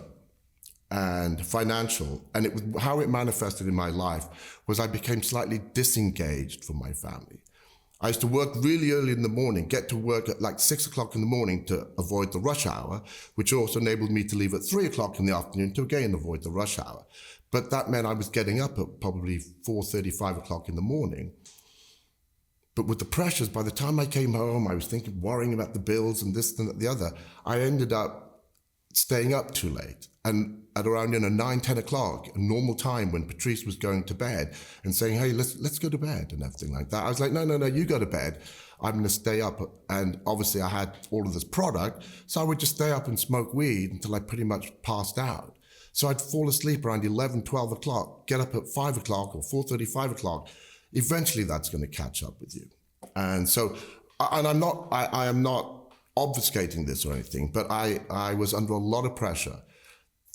and financial, and it was how it manifested in my life was I became slightly disengaged from my family. I used to work really early in the morning, get to work at like 6 o'clock in the morning to avoid the rush hour, which also enabled me to leave at 3 o'clock in the afternoon to again avoid the rush hour. But that meant I was getting up at probably 4:30, 5 o'clock in the morning. But with the pressures, by the time I came home, I was worrying about the bills and this and the other. I ended up staying up too late. And at around 9, 10 o'clock, a normal time when Patrice was going to bed and saying, hey, let's go to bed and everything like that. I was like, no, you go to bed. I'm going to stay up. And obviously I had all of this product, so I would just stay up and smoke weed until I pretty much passed out. So I'd fall asleep around 11, 12 o'clock, get up at 5 o'clock or 4:30, 5 o'clock. Eventually that's going to catch up with you. And so, and I am not obfuscating this or anything, but I was under a lot of pressure.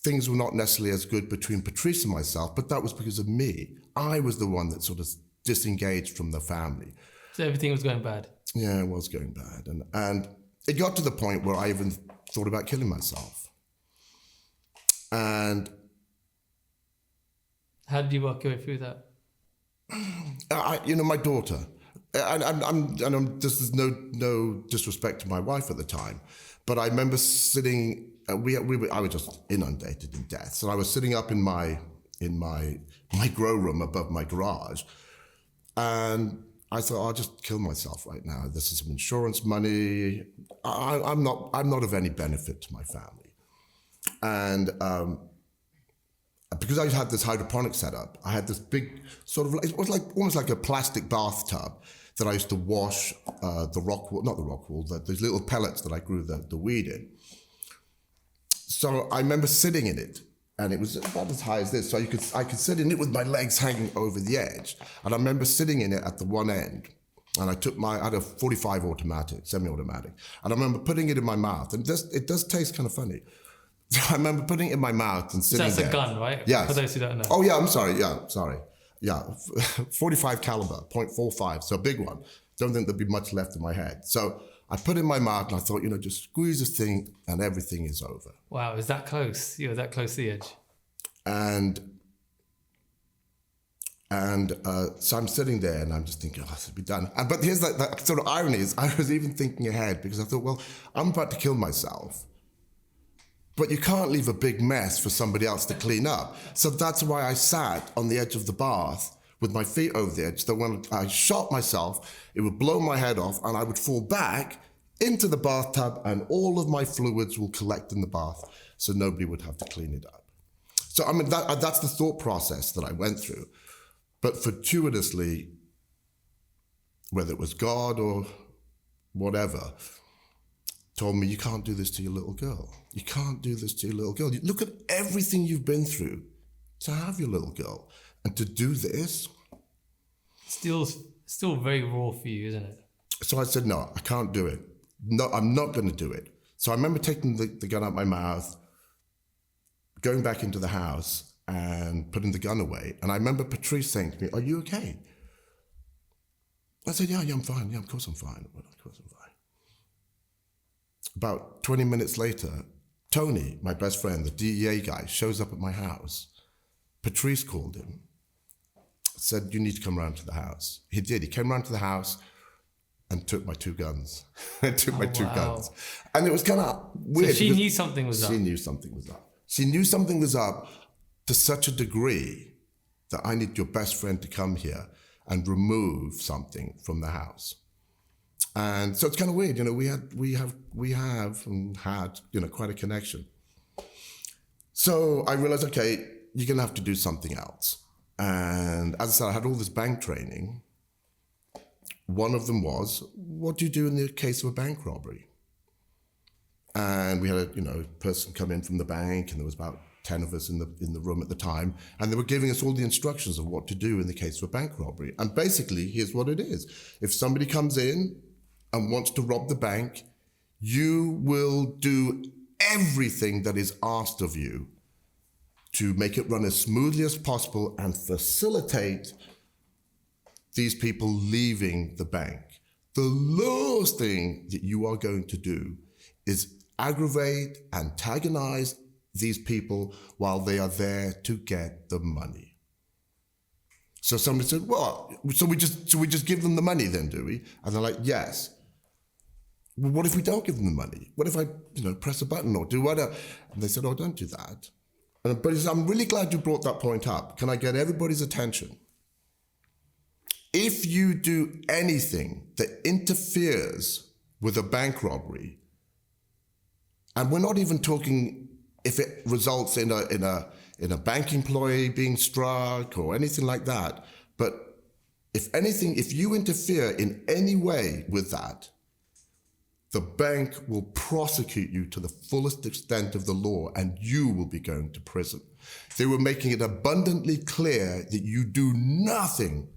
Things were not necessarily as good between Patrice and myself, but that was because of me. I was the one that sort of disengaged from the family. So everything was going bad? Yeah, it was going bad. And it got to the point where I even thought about killing myself. And how did you work your way through that? My daughter, and this is no disrespect to my wife at the time, but I remember sitting. I was just inundated in death, so I was sitting up in my grow room above my garage, and I thought, I'll just kill myself right now. This is some insurance money. I'm not of any benefit to my family, and because I had this hydroponic setup, I had this big it was like almost like a plastic bathtub that I used to wash these little pellets that I grew the weed in. So I remember sitting in it, and it was about as high as this. So I could sit in it with my legs hanging over the edge. And I remember sitting in it at the one end, and I had a 45 automatic, semi-automatic. And I remember putting it in my mouth, and it does taste kind of funny. So I remember putting it in my mouth and sitting there. So that's a gun, right? Yes. For those who don't know. Oh yeah, I'm sorry. Yeah, sorry. Yeah, 45 caliber, .45, so a big one. Don't think there'd be much left in my head. So I put it in my mouth and I thought, just squeeze this thing and everything is over. Wow, is that close? You were that close to the edge. And so I'm sitting there and I'm just thinking, this will be done. But here's that sort of irony is I was even thinking ahead because I thought, well, I'm about to kill myself. But you can't leave a big mess for somebody else to clean up. So that's why I sat on the edge of the bath with my feet over the edge, so when I shot myself, it would blow my head off and I would fall back into the bathtub and all of my fluids will collect in the bath so nobody would have to clean it up. So that's the thought process that I went through. But fortuitously, whether it was God or whatever, told me, you can't do this to your little girl. You can't do this to your little girl. Look at everything you've been through to have your little girl. And to do this... Still very raw for you, isn't it? So I said, no, I can't do it. No, I'm not going to do it. So I remember taking the gun out my mouth, going back into the house and putting the gun away. And I remember Patrice saying to me, are you okay? I said, yeah, I'm fine. Yeah, of course I'm fine. Of course I'm fine. About 20 minutes later, Tony, my best friend, the DEA guy, shows up at my house. Patrice called him, said, you need to come round to the house. He did. He came round to the house, and took my 2 guns. Took my 2 wow. guns. And it was kind of weird. So she knew something was up. She knew something was up. She knew something was up to such a degree that I need your best friend to come here and remove something from the house. And so it's kind of weird, you know, we have and had, you know, quite a connection. So I realized, okay, you're going to have to do something else. And as I said, I had all this bank training. One of them was, what do you do in the case of a bank robbery? And we had a, you know, person come in from the bank, and there was about 10 of us in the room at the time, and they were giving us all the instructions of what to do in the case of a bank robbery. And basically, here's what it is. If somebody comes in and wants to rob the bank, you will do everything that is asked of you to make it run as smoothly as possible and facilitate these people leaving the bank. The last thing that you are going to do is aggravate, antagonize these people while they are there to get the money. So somebody said, well, so we just give them the money then, do we? And they're like, yes. Well, what if we don't give them the money? What if I, you know, press a button or do whatever? And they said, oh, don't do that. But he said, I'm really glad you brought that point up. Can I get everybody's attention? If you do anything that interferes with a bank robbery, and we're not even talking if it results in a bank employee being struck or anything like that, but if anything, if you interfere in any way with that, the bank will prosecute you to the fullest extent of the law, and you will be going to prison. They were making it abundantly clear that you do nothing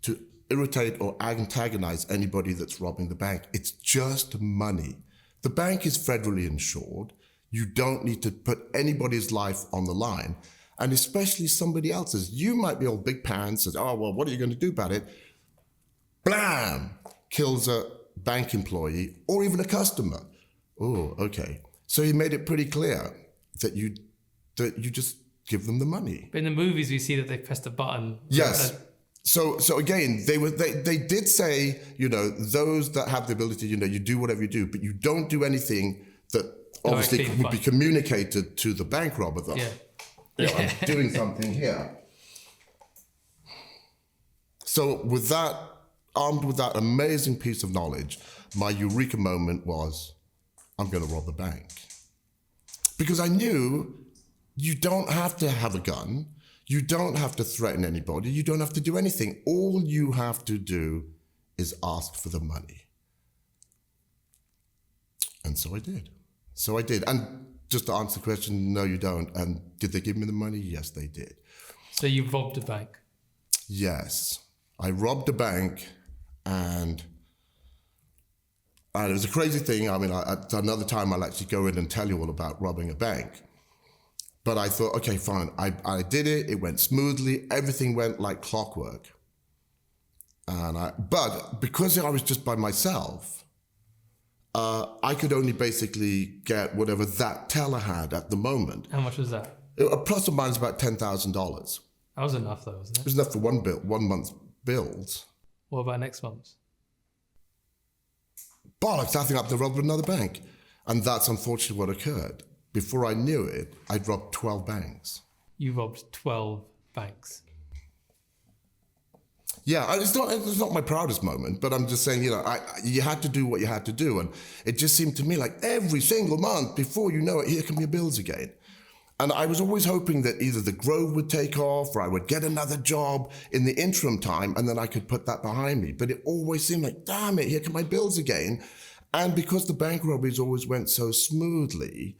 to irritate or antagonize anybody that's robbing the bank. It's just money. The bank is federally insured. You don't need to put anybody's life on the line, and especially somebody else's. You might be all big pants, says, oh, well, what are you going to do about it? Blam! Kills a bank employee or even a customer. Oh, okay. So he made it pretty clear that you just give them the money. But in the movies, we see that they pressed a button. Yes. So again, they did say, you know, those that have the ability, you know, you do whatever you do, but you don't do anything that obviously would be communicated to the bank robber. Though. Yeah. I'm doing something here. So with that, armed with that amazing piece of knowledge, my eureka moment was, I'm going to rob the bank. Because I knew you don't have to have a gun. You don't have to threaten anybody. You don't have to do anything. All you have to do is ask for the money. And so I did. And just to answer the question, no, you don't. And did they give me the money? Yes, they did. So you robbed a bank? Yes. I robbed a bank, and it was a crazy thing. I mean, at another time, I'll actually go in and tell you all about robbing a bank. But I thought, okay, fine. I did it. It went smoothly. Everything went like clockwork. But because I was just by myself, I could only basically get whatever that teller had at the moment. How much was that? Plus or minus about $10,000. That was enough, though, wasn't it? It was enough for 1 month's bills. What about next month's? Bollocks, I think I have to rob another bank. And that's unfortunately what occurred. Before I knew it, I'd robbed 12 banks. You robbed 12 banks. Yeah, it's not my proudest moment, but I'm just saying, you know, you had to do what you had to do. And it just seemed to me like every single month, before you know it, here come your bills again. And I was always hoping that either the Grove would take off or I would get another job in the interim time, and then I could put that behind me. But it always seemed like, damn it, here come my bills again. And because the bank robberies always went so smoothly,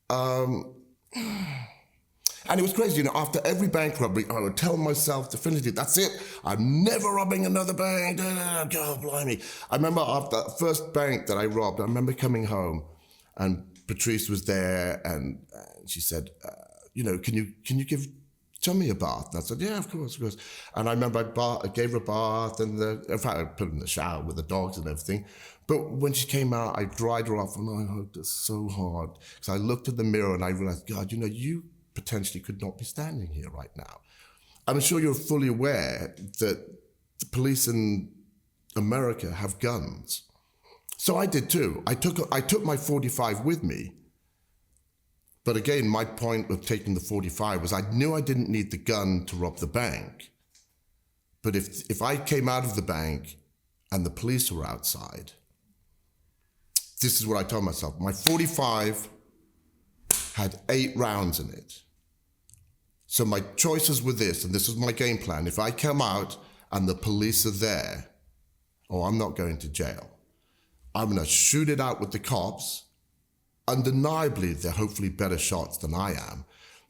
and it was crazy, you know, after every bank robbery, I would tell myself definitively, that's it, I'm never robbing another bank, God blimey. I remember after the first bank that I robbed, I remember coming home and Patrice was there and she said, you know, can you give Chummy a bath? And I said, yeah, of course. And I remember I gave her a bath, and in fact, I put her in the shower with the dogs and everything. But when she came out, I dried her off, and I hugged her so hard. Because I looked in the mirror and I realized, God, you know, you potentially could not be standing here right now. I'm sure you're fully aware that the police and America have guns. So I did too. I took my 45 with me. But again, my point of taking the 45 was I knew I didn't need the gun to rob the bank. But if I came out of the bank and the police were outside, this is what I told myself. My 45 had 8 rounds in it. So my choices were this, and this was my game plan. If I come out and the police are there, I'm not going to jail. I'm going to shoot it out with the cops. Undeniably, they're hopefully better shots than I am.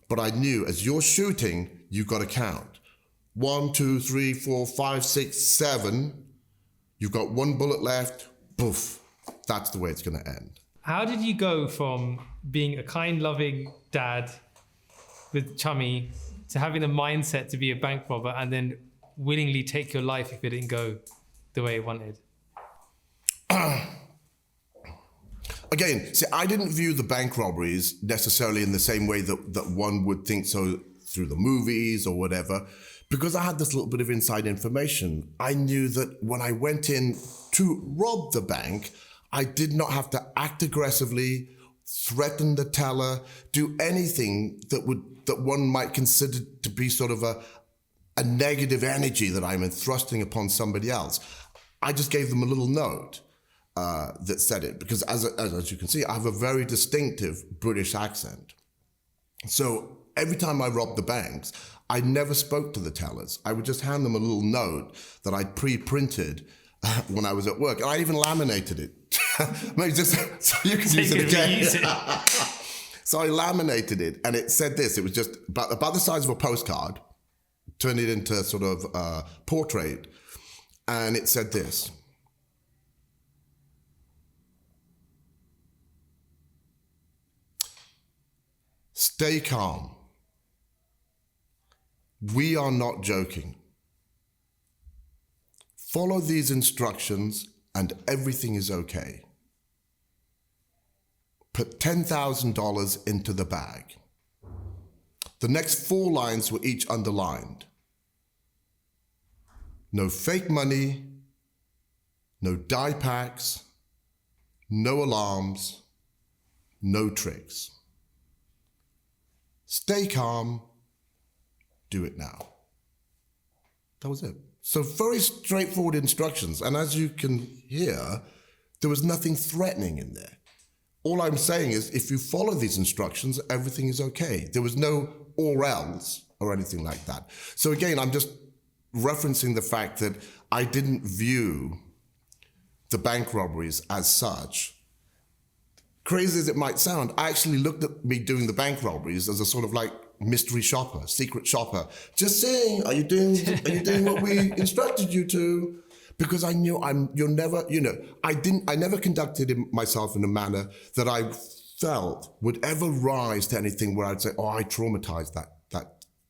But I knew as you're shooting, you've got to count. 1, 2, 3, 4, 5, 6, 7. You've got 1 bullet left. Poof. That's the way it's going to end. How did you go from being a kind, loving dad with Chummy to having the mindset to be a bank robber and then willingly take your life if it didn't go the way it wanted? Again, see, I didn't view the bank robberies necessarily in the same way that one would think so through the movies or whatever, because I had this little bit of inside information. I knew that when I went in to rob the bank, I did not have to act aggressively, threaten the teller, do anything that one might consider to be sort of a negative energy that I'm thrusting upon somebody else. I just gave them a little note that said it, because as you can see, I have a very distinctive British accent. So every time I robbed the banks, I never spoke to the tellers. I would just hand them a little note that I'd pre-printed when I was at work. And I even laminated it. Maybe just so you can use it again. So I laminated it, and it said this. It was just about the size of a postcard, turned it into sort of a portrait, and it said this: stay calm. We are not joking. Follow these instructions and everything is okay. Put $10,000 into the bag. The next 4 lines were each underlined. No fake money, no die packs, no alarms, no tricks. Stay calm, do it now. That was it. So very straightforward instructions. And as you can hear, there was nothing threatening in there. All I'm saying is if you follow these instructions, everything is okay. There was no or else or anything like that. So again, I'm just referencing the fact that I didn't view the bank robberies as such. Crazy as it might sound, I actually looked at me doing the bank robberies as a sort of like mystery shopper, secret shopper. Just saying, are you doing what we instructed you to? Because I knew I never conducted myself in a manner that I felt would ever rise to anything where I'd say, I traumatized that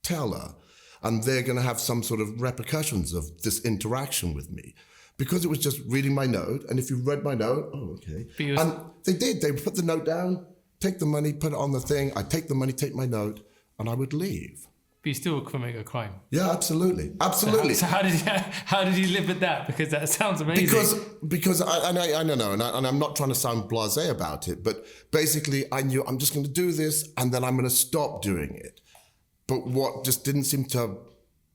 teller, and they're going to have some sort of repercussions of this interaction with me. Because it was just reading my note, and if you read my note, okay. And they did. They put the note down, take the money, put it on the thing. I'd take the money, take my note, and I would leave. But you still commit a crime. Yeah, absolutely, absolutely. So how did you live with that? Because that sounds amazing. Because I don't know, and I'm not trying to sound blasé about it, but basically I knew I'm just going to do this, and then I'm going to stop doing it. But what just didn't seem to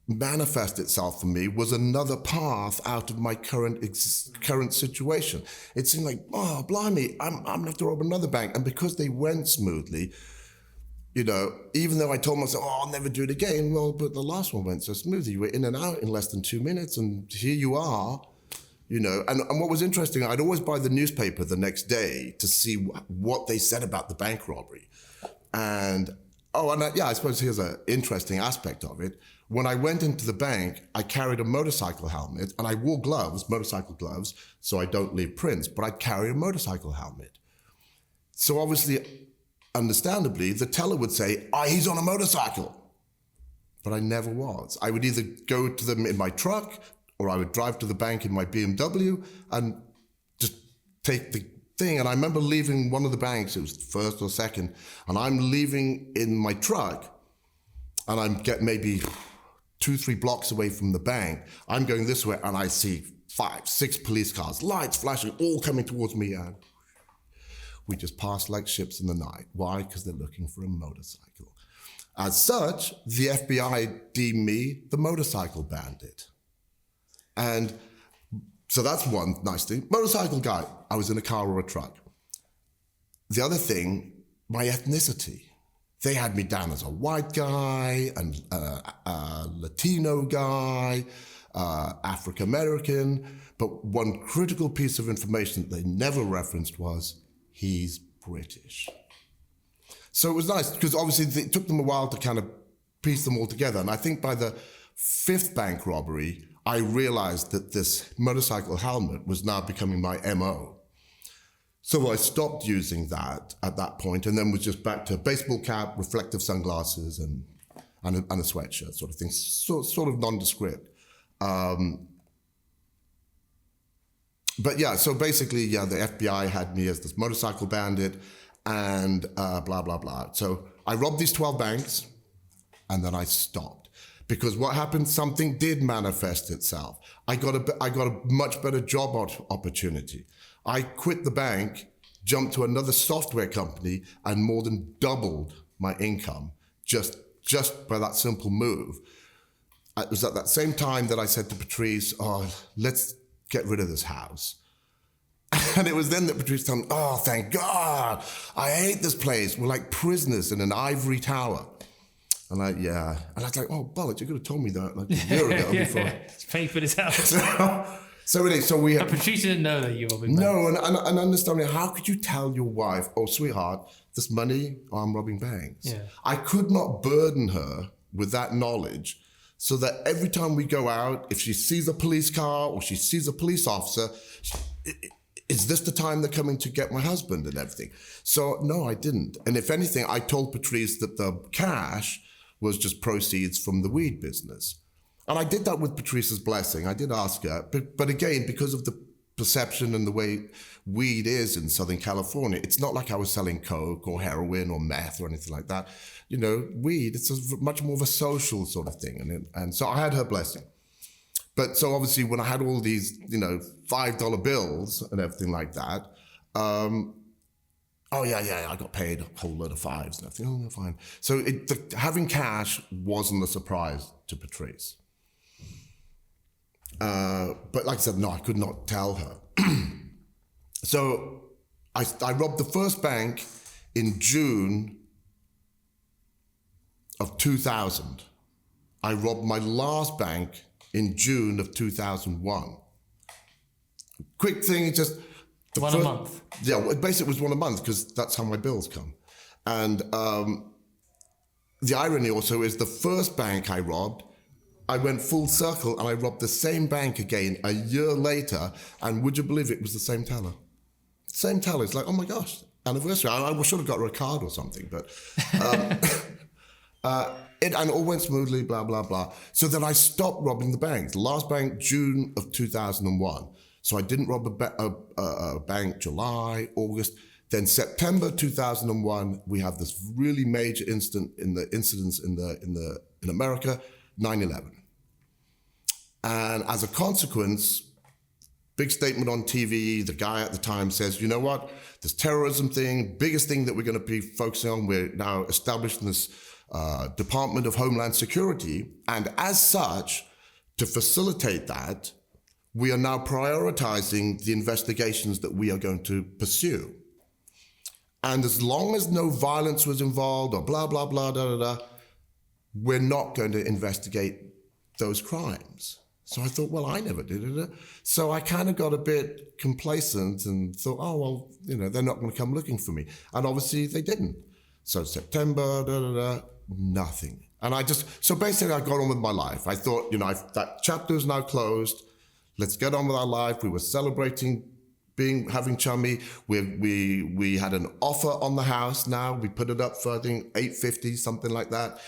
manifest itself for me was another path out of my current situation. It seemed like, blimey, I'm going to have to rob another bank. And because they went smoothly, even though I told myself, I'll never do it again, but the last one went so smoothly. You were in and out in less than 2 minutes, and here you are, And what was interesting, I'd always buy the newspaper the next day to see what they said about the bank robbery. I suppose here's an interesting aspect of it. When I went into the bank, I carried a motorcycle helmet, and I wore motorcycle gloves, so I don't leave prints, but I'd carry a motorcycle helmet. So obviously, understandably, the teller would say, he's on a motorcycle. But I never was. I would either go to them in my truck, or I would drive to the bank in my BMW and just take the thing. And I remember leaving one of the banks, it was the first or second, and I'm leaving in my truck, and I'm maybe 2-3 blocks away from the bank. I'm going this way, and I see 5, 6 police cars, lights flashing, all coming towards me, and we just passed like ships in the night. Why? Because they're looking for a motorcycle. As such, the FBI deemed me the motorcycle bandit. And so that's one nice thing. Motorcycle guy, I was in a car or a truck. The other thing, my ethnicity. They had me down as a white guy, and a Latino guy, African-American, but one critical piece of information that they never referenced was, he's British. So it was nice, because obviously it took them a while to kind of piece them all together. And I think by the 5th bank robbery, I realized that this motorcycle helmet was now becoming my MO. So I stopped using that at that point, and then was just back to baseball cap, reflective sunglasses, and a sweatshirt sort of thing, sort of nondescript. But yeah, so basically, yeah, the FBI had me as this motorcycle bandit, and blah, blah, blah. So I robbed these 12 banks, and then I stopped. Because what happened, something did manifest itself. I got a much better job opportunity. I quit the bank, jumped to another software company, and more than doubled my income just by that simple move. It was at that same time that I said to Patrice, oh, let's get rid of this house. And it was then that Patrice told me, oh, thank God, I hate this place. We're like prisoners in an ivory tower. And yeah. And I was like, oh, bollocks, you could have told me that like a year ago before. It's paying for this house. So we had... But Patrice didn't know that you were robbing banks. No, and understanding, how could you tell your wife, oh, sweetheart, this money, I'm robbing banks. Yeah. I could not burden her with that knowledge so that every time we go out, if she sees a police car or she sees a police officer, is this the time they're coming to get my husband and everything? So no, I didn't. And if anything, I told Patrice that the cash was just proceeds from the weed business. And I did that with Patrice's blessing. I did ask her, but again, because of the perception and the way weed is in Southern California, it's not like I was selling coke or heroin or meth or anything like that. You know, weed, it's much more of a social sort of thing. And so I had her blessing. But so obviously when I had all these, $5 bills and everything like that, oh yeah, I got paid a whole load of fives and everything. Oh, fine. So having cash wasn't a surprise to Patrice. But like I said, no, I could not tell her. So I robbed the first bank in June of 2000. I robbed my last bank in June of 2001. Quick thing, just... a month? Yeah, basically it was one a month because that's how my bills come. And the irony also is the first bank I robbed, I went full circle and I robbed the same bank again a year later, and would you believe it was the same teller? Same teller. It's like, oh my gosh, anniversary. I should have got her a card or something, but... and it all went smoothly, blah, blah, blah. So then I stopped robbing the banks. The last bank, June of 2001. So I didn't rob a bank July, August. Then September 2001, we have this really major incidents in America, 9/11. And as a consequence, big statement on TV, the guy at the time says, you know what, this terrorism thing, biggest thing that we're going to be focusing on, we're now establishing this Department of Homeland Security. And as such, to facilitate that, we are now prioritizing the investigations that we are going to pursue. And as long as no violence was involved or blah, blah, blah, da, da, da, we're not going to investigate those crimes. So I thought, well, I never did it. So I kind of got a bit complacent and thought, oh, well, they're not going to come looking for me. And obviously they didn't. So September, da, da, da, nothing. And so basically I got on with my life. I thought, that chapter is now closed. Let's get on with our life. We were celebrating having Chummy. We had an offer on the house now. We put it up for, I think, $850, something like that.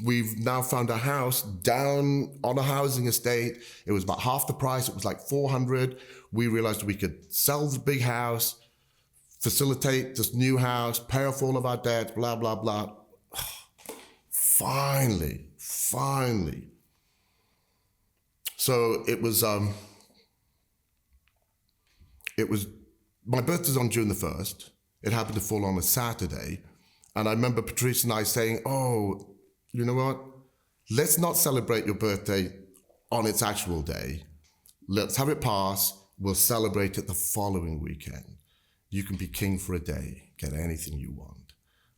We've now found a house down on a housing estate. It was about half the price. It was like $400. We realized we could sell the big house, facilitate this new house, pay off all of our debts, blah, blah, blah. Finally. So it was my birthday's on June the 1st. It happened to fall on a Saturday. And I remember Patrice and I saying, oh, you know what? Let's not celebrate your birthday on its actual day. Let's have it pass. We'll celebrate it the following weekend. You can be king for a day, get anything you want.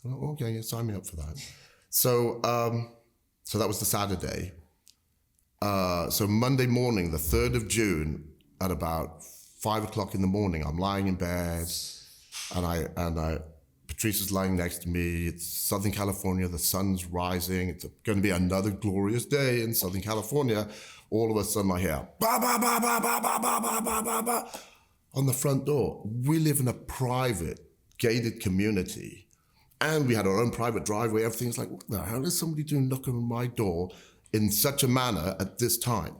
Oh, okay, yeah, sign me up for that. So that was the Saturday. So Monday morning, the 3rd of June, at about 5 o'clock in the morning, I'm lying in bed, and Patrice is lying next to me. It's Southern California, the sun's rising. It's going to be another glorious day in Southern California. All of a sudden I hear, ba, ba, ba, ba, ba, ba, ba, ba, ba, ba, ba, on the front door. We live in a private, gated community, and we had our own private driveway. Everything's like, what the hell is somebody doing knocking on my door in such a manner at this time?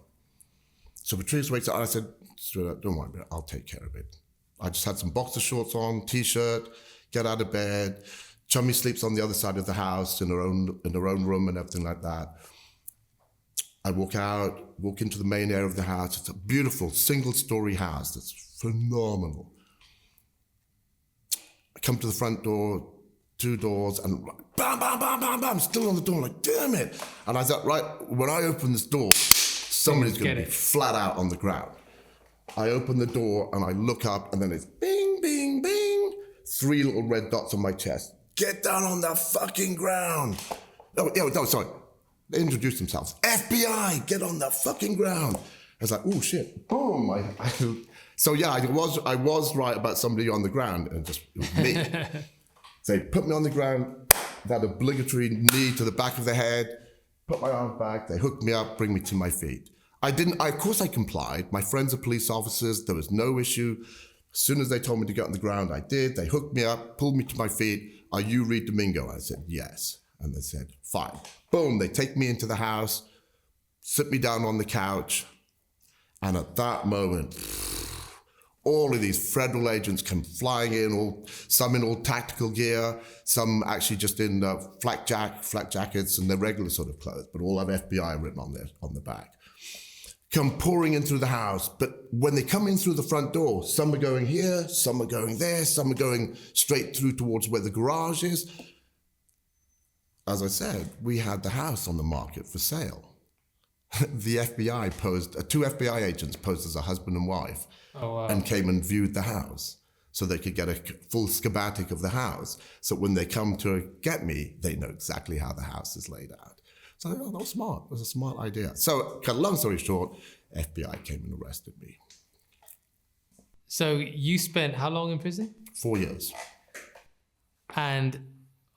So Patrice wakes up, and I said, straight up, don't worry about it, I'll take care of it. I just had some boxer shorts on, t-shirt, get out of bed. Chummy sleeps on the other side of the house in her own room and everything like that. I walk into the main area of the house. It's a beautiful single-story house that's phenomenal. I come to the front door, 2 doors, and bam, bam, bam, bam, bam, still on the door, like, damn it. And I thought, right, when I open this door, somebody's going to be flat out on the ground. I open the door and I look up, and then it's bing, bing, bing. 3 little red dots on my chest. Get down on the fucking ground. No, sorry. They introduced themselves. FBI, get on the fucking ground. I was like, oh shit, boom. So yeah, I was right about somebody on the ground, and it was me. So they put me on the ground, that obligatory knee to the back of the head, put my arm back, they hooked me up, bring me to my feet. Of course I complied. My friends are police officers, there was no issue. As soon as they told me to get on the ground, I did. They hooked me up, pulled me to my feet. Are you Reed Domingo? I said, yes. And they said, fine. Boom, they take me into the house, sit me down on the couch. And at that moment, all of these federal agents come flying in, some in all tactical gear, some actually just in flak jackets and their regular sort of clothes, but all have FBI written on the back. Come pouring in through the house, but when they come in through the front door, some are going here, some are going there, some are going straight through towards where the garage is. As I said, we had the house on the market for sale. The FBI posed, 2 FBI agents posed as a husband and wife, and came and viewed the house so they could get a full schematic of the house. So when they come to get me, they know exactly how the house is laid out. So that was smart. It was a smart idea. So, cut a long story short, FBI came and arrested me. So you spent how long in prison? 4 years. And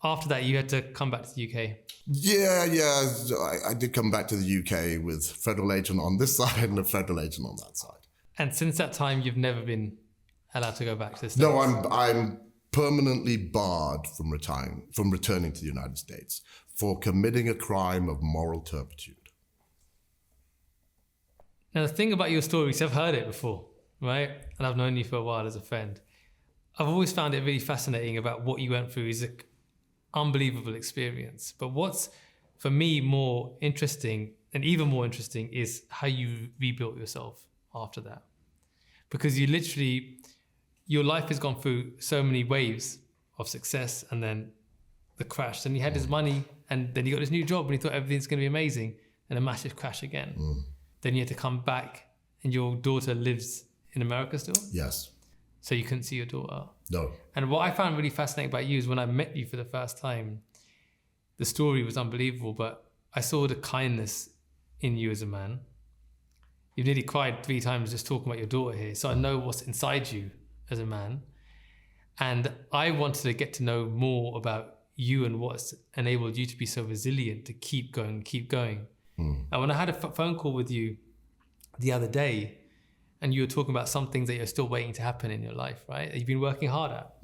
after that, you had to come back to the UK? Yeah. I did come back to the UK with federal agent on this side and a federal agent on that side. And since that time, you've never been allowed to go back to the States? No, I'm permanently barred from returning to the United States for committing a crime of moral turpitude. Now, the thing about your story is I've heard it before, right? And I've known you for a while as a friend. I've always found it really fascinating about what you went through. Is an unbelievable experience. But what's, for me, more interesting, and even more interesting, is how you rebuilt yourself after that. Because your life has gone through so many waves of success, and then the crash. Then you had this money, and then you got this new job, and you thought everything's going to be amazing, and a massive crash again. Then you had to come back, and your daughter lives in America still? Yes. So you couldn't see your daughter? No. And what I found really fascinating about you is when I met you for the first time, the story was unbelievable, but I saw the kindness in you as a man. You've nearly cried 3 times just talking about your daughter here. So I know what's inside you as a man. And I wanted to get to know more about you and what's enabled you to be so resilient to keep going. And when I had a phone call with you the other day, and you were talking about some things that you're still waiting to happen in your life, right? That you've been working hard at.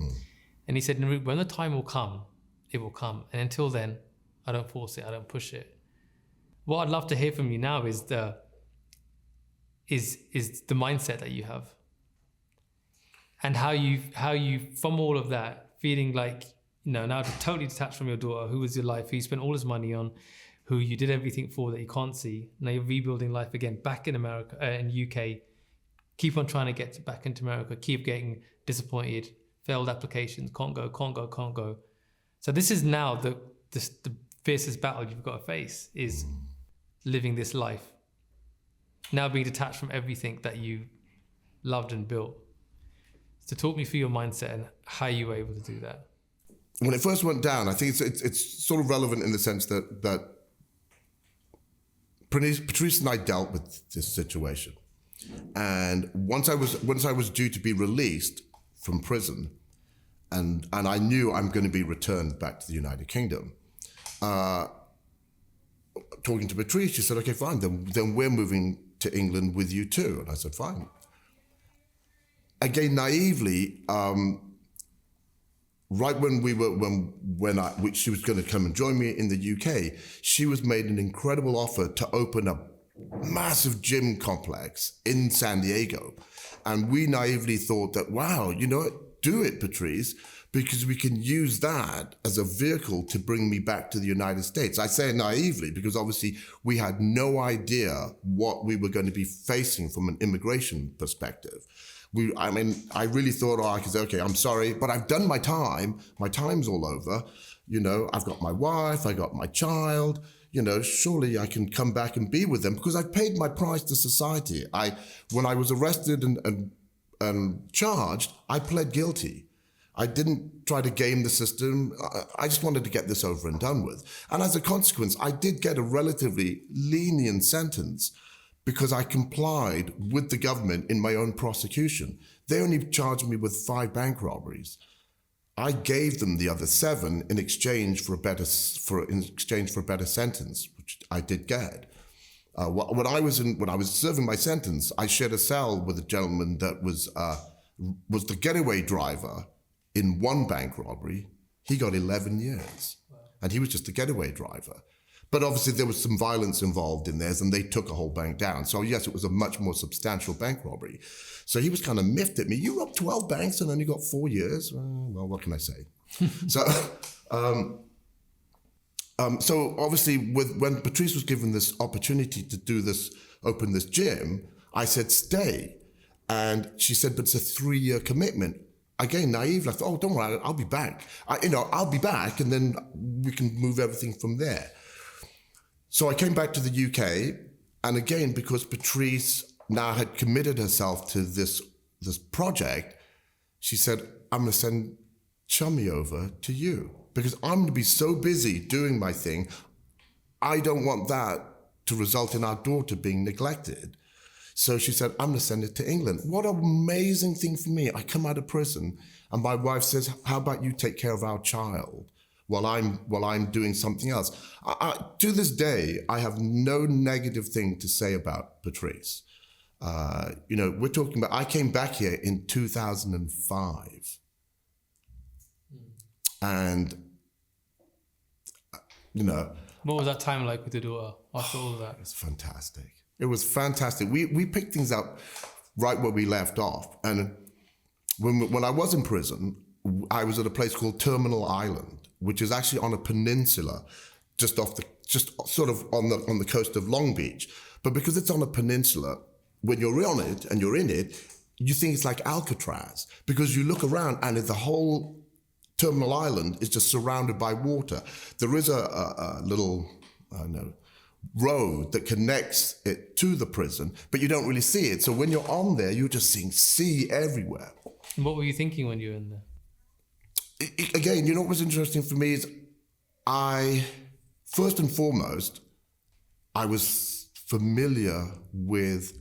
And he said, Naroop, when the time will come, it will come. And until then, I don't force it, I don't push it. What I'd love to hear from you now is the mindset that you have. And how you from all of that, feeling like, now totally detached from your daughter, who was your life, who you spent all this money on, who you did everything for that you can't see. Now you're rebuilding life again, back in America, in UK, keep on trying to get back into America, keep getting disappointed, failed applications, can't go. So this is now the fiercest battle you've got to face, is living this life. Now being detached from everything that you loved and built. So talk me through your mindset and how you were able to do that. When it first went down, I think it's sort of relevant in the sense that Patrice and I dealt with this situation. And once I was due to be released from prison, and I knew I'm going to be returned back to the United Kingdom, talking to Patrice, she said, okay, fine, then we're moving to England with you too. And I said, fine. Again, naively, right when she was going to come and join me in the UK, she was made an incredible offer to open a massive gym complex in San Diego. And we naively thought that, wow, you know what, do it, Patrice, because we can use that as a vehicle to bring me back to the United States. I say it naively because obviously we had no idea what we were going to be facing from an immigration perspective. I really thought, I could say, okay, I'm sorry, but I've done my time. My time's all over. You know, I've got my wife, I got my child. You know, surely I can come back and be with them because I've paid my price to society. When I was arrested and charged, I pled guilty. I didn't try to game the system. I just wanted to get this over and done with. And as a consequence, I did get a relatively lenient sentence because I complied with the government in my own prosecution. They only charged me with 5 bank robberies. I gave them the other 7 in exchange for a better sentence, which I did get. When I was serving my sentence, I shared a cell with a gentleman that was the getaway driver in 1 bank robbery. He got 11 years, and he was just a getaway driver. But obviously there was some violence involved in theirs, and they took a whole bank down. So yes, it was a much more substantial bank robbery. So he was kind of miffed at me. You robbed 12 banks and only got 4 years? Well, what can I say? So obviously when Patrice was given this opportunity to open this gym, I said, stay. And she said, but it's a 3-year commitment. Again, naive, I thought, oh, don't worry, I'll be back. I'll be back, and then we can move everything from there. So I came back to the UK, and again, because Patrice now had committed herself to this project, she said, I'm going to send Chummy over to you because I'm going to be so busy doing my thing. I don't want that to result in our daughter being neglected. So she said, I'm going to send it to England. What an amazing thing for me. I come out of prison, and my wife says, how about you take care of our child while I'm doing something else? To this day, I have no negative thing to say about Patrice. We're talking about, I came back here in 2005. And, What was that time like with your daughter after all of that? It was fantastic. It was fantastic. We picked things up right where we left off. And when I was in prison, I was at a place called Terminal Island, which is actually on a peninsula just sort of on the coast of Long Beach. But because it's on a peninsula, when you're on it and you're in it, you think it's like Alcatraz because you look around and the whole Terminal Island is just surrounded by water. There is a little, road that connects it to the prison, but you don't really see it. So when you're on there, you're just seeing sea everywhere. And what were you thinking when you were in there? Again, what was interesting for me is first and foremost, I was familiar with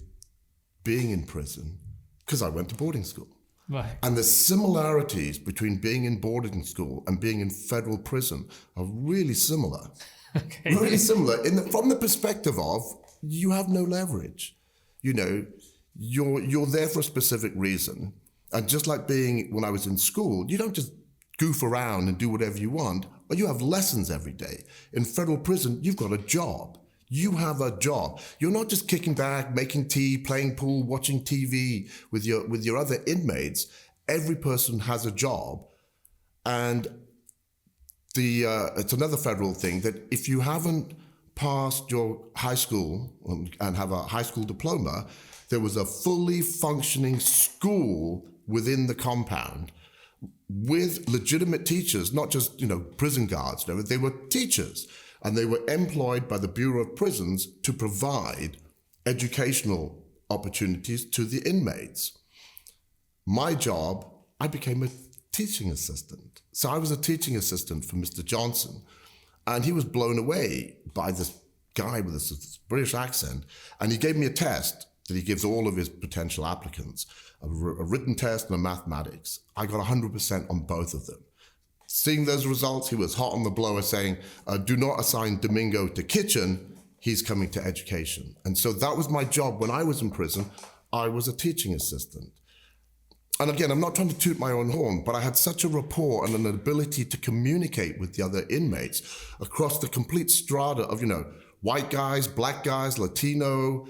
being in prison because I went to boarding school. Right. And the similarities between being in boarding school and being in federal prison are really similar. Okay. Really similar from the perspective of you have no leverage. You're there for a specific reason. And just like when I was in school, you don't just goof around and do whatever you want, but you have lessons every day. In federal prison, you've got a job. You have a job. You're not just kicking back, making tea, playing pool, watching TV with your other inmates. Every person has a job. And it's another federal thing that if you haven't passed your high school and have a high school diploma, there was a fully functioning school within the compound with legitimate teachers, not just, prison guards. They were teachers, and they were employed by the Bureau of Prisons to provide educational opportunities to the inmates. My job, I became a teaching assistant. So I was a teaching assistant for Mr. Johnson, and he was blown away by this guy with this British accent, and he gave me a test that he gives all of his potential applicants, a written test and a mathematics. I got 100% on both of them. Seeing those results, he was hot on the blower saying, do not assign Domingo to kitchen, he's coming to education. And so that was my job when I was in prison. I was a teaching assistant. And again, I'm not trying to toot my own horn, but I had such a rapport and an ability to communicate with the other inmates across the complete strata of, white guys, black guys, Latino,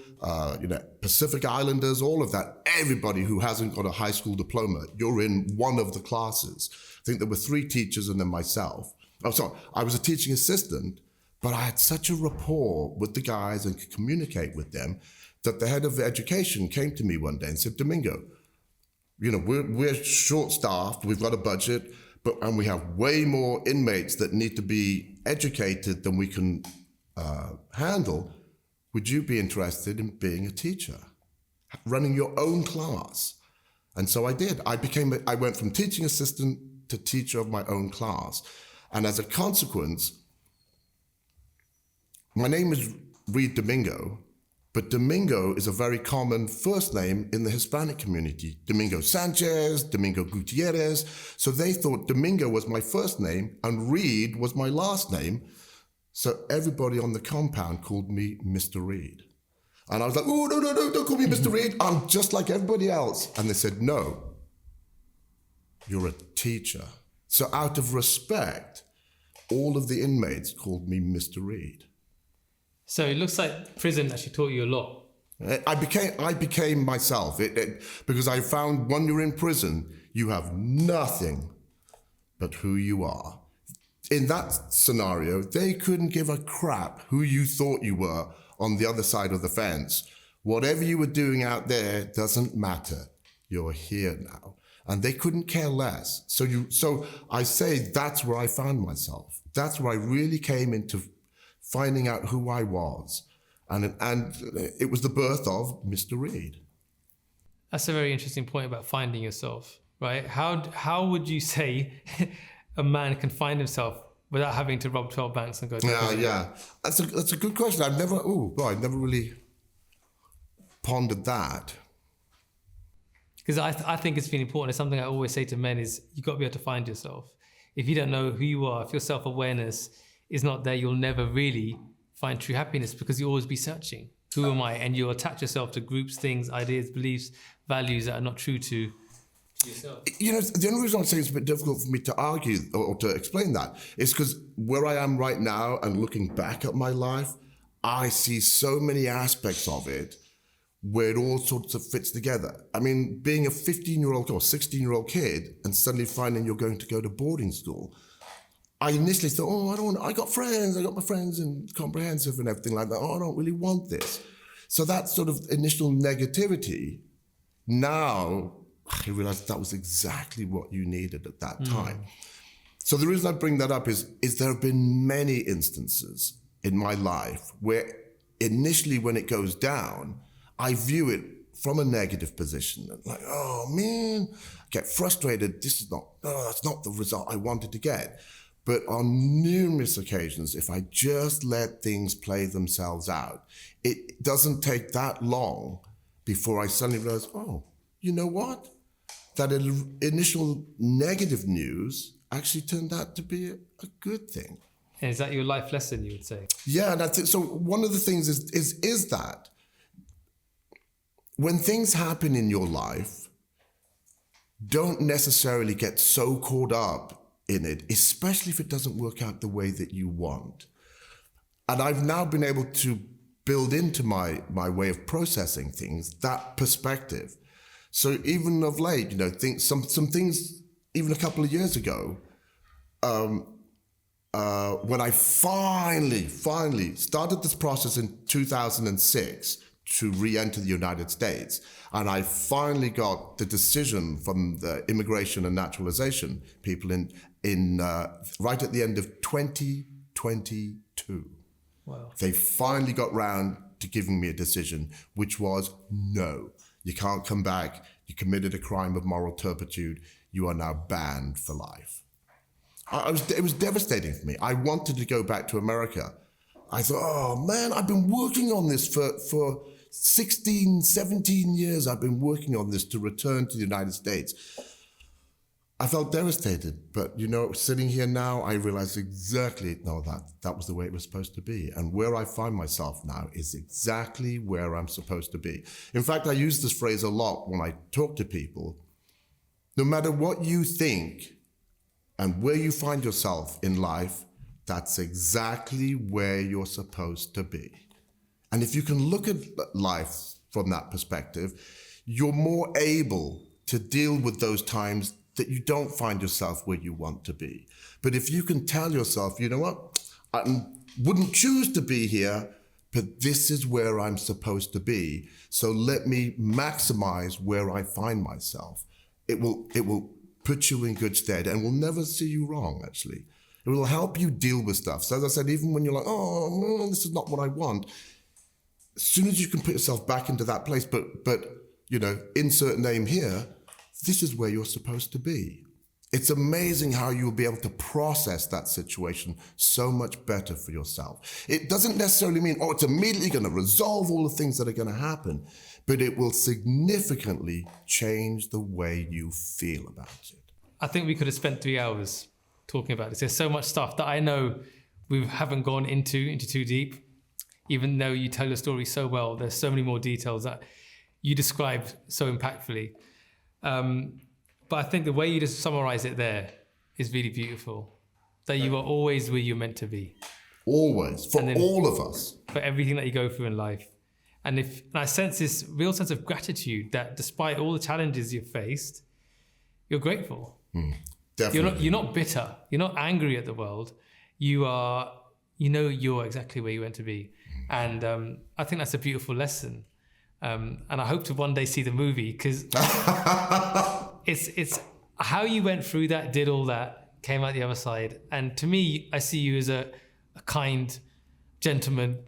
Pacific Islanders, all of that. Everybody who hasn't got a high school diploma, you're in one of the classes. I think there were 3 teachers and then myself. Oh, sorry, I was a teaching assistant, but I had such a rapport with the guys and could communicate with them that the head of education came to me one day and said, Domingo, we're short-staffed, we've got a budget, and we have way more inmates that need to be educated than we can handle. Would you be interested in being a teacher, running your own class? And so I did. I went from teaching assistant to teacher of my own class. And as a consequence, my name is Reed Domingo, but Domingo is a very common first name in the Hispanic community. Domingo Sanchez, Domingo Gutierrez. So they thought Domingo was my first name and Reed was my last name. So everybody on the compound called me Mr. Reed. And I was like, oh, no, don't call me Mr. Reed. I'm just like everybody else. And they said, no, you're a teacher. So out of respect, all of the inmates called me Mr. Reed. So it looks like prison actually taught you a lot. I became myself because I found when you're in prison, you have nothing but who you are. In that scenario, they couldn't give a crap who you thought you were on the other side of the fence. Whatever you were doing out there doesn't matter. You're here now. And they couldn't care less. So I say that's where I found myself. That's where I really came into finding out who I was. And it was the birth of Mr. Reed. That's a very interesting point about finding yourself, right? How would you say a man can find himself without having to rob 12 banks and go to prison? Yeah. That's a good question. I've never really pondered that. Because I think it's been important. It's something I always say to men is you've got to be able to find yourself. If you don't know who you are, if your self-awareness is not there, you'll never really find true happiness because you'll always be searching. Who am I? And you'll attach yourself to groups, things, ideas, beliefs, values that are not true to yourself. The only reason I'm saying it's a bit difficult for me to argue or to explain that is because where I am right now and looking back at my life, I see so many aspects of it where it all sorts of fits together. I mean, being a 15-year-old or 16-year-old kid and suddenly finding you're going to go to boarding school, I initially thought, I got my friends in comprehensive and everything like that. I don't really want this. So that sort of initial negativity, now I realized that was exactly what you needed at that time. So the reason I bring that up is there have been many instances in my life where initially when it goes down, I view it from a negative position. Like, oh man, I get frustrated. That's not the result I wanted to get. But on numerous occasions, if I just let things play themselves out, it doesn't take that long before I suddenly realize, oh, you know what? That initial negative news actually turned out to be a good thing. And is that your life lesson, you would say? Yeah, that's it. So one of the things is that when things happen in your life, don't necessarily get so caught up in it, especially if it doesn't work out the way that you want. And I've now been able to build into my way of processing things, that perspective. So even of late, some things, even a couple of years ago, when I finally started this process in 2006, to re-enter the United States. And I finally got the decision from the Immigration and Naturalization people in right at the end of 2022. Wow. They finally got round to giving me a decision, which was no, you can't come back. You committed a crime of moral turpitude. You are now banned for life. It was devastating for me. I wanted to go back to America. I thought, oh man, I've been working on this for 16, 17 years. I've been working on this to return to the United States. I felt devastated, but sitting here now, I realize exactly, that was the way it was supposed to be. And where I find myself now is exactly where I'm supposed to be. In fact, I use this phrase a lot when I talk to people. No matter what you think and where you find yourself in life, that's exactly where you're supposed to be. And if you can look at life from that perspective, you're more able to deal with those times that you don't find yourself where you want to be. But if you can tell yourself, you know what, I wouldn't choose to be here, but this is where I'm supposed to be. So let me maximize where I find myself. It will put you in good stead and will never see you wrong, actually. It will help you deal with stuff. So as I said, even when you're like, oh, no, this is not what I want, as soon as you can put yourself back into that place, but insert name here, this is where you're supposed to be. It's amazing how you'll be able to process that situation so much better for yourself. It doesn't necessarily mean, it's immediately going to resolve all the things that are going to happen, but it will significantly change the way you feel about it. I think we could have spent 3 hours talking about this. There's so much stuff that I know we haven't gone into too deep, even though you tell the story so well. There's so many more details that you described so impactfully. But I think the way you just summarize it there is really beautiful. That you are always where you're meant to be. Always, for all of us. For everything that you go through in life. And I sense this real sense of gratitude that despite all the challenges you've faced, you're grateful. Definitely. You're not bitter. You're not angry at the world. You're exactly where you want to be. And I think that's a beautiful lesson. And I hope to one day see the movie because it's how you went through that, did all that, came out the other side. And to me, I see you as a kind gentleman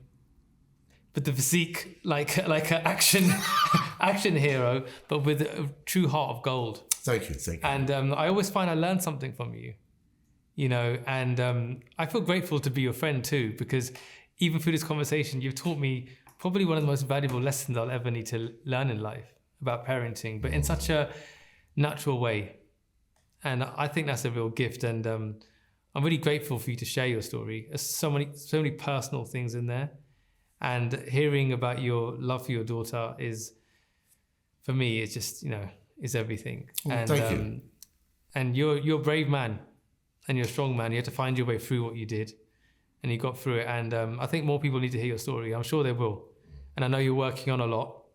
with the physique like an action hero, but with a true heart of gold. Thank you. And I always find I learn something from you, and I feel grateful to be your friend too, because even through this conversation, you've taught me probably one of the most valuable lessons I'll ever need to learn in life about parenting, but in such a natural way. And I think that's a real gift. And I'm really grateful for you to share your story. There's so many personal things in there. And hearing about your love for your daughter is, for me, it's just, is everything. Well, thank you. And you're a brave man and you're a strong man. You had to find your way through what you did and you got through it. And I think more people need to hear your story. I'm sure they will. And I know you're working on a lot.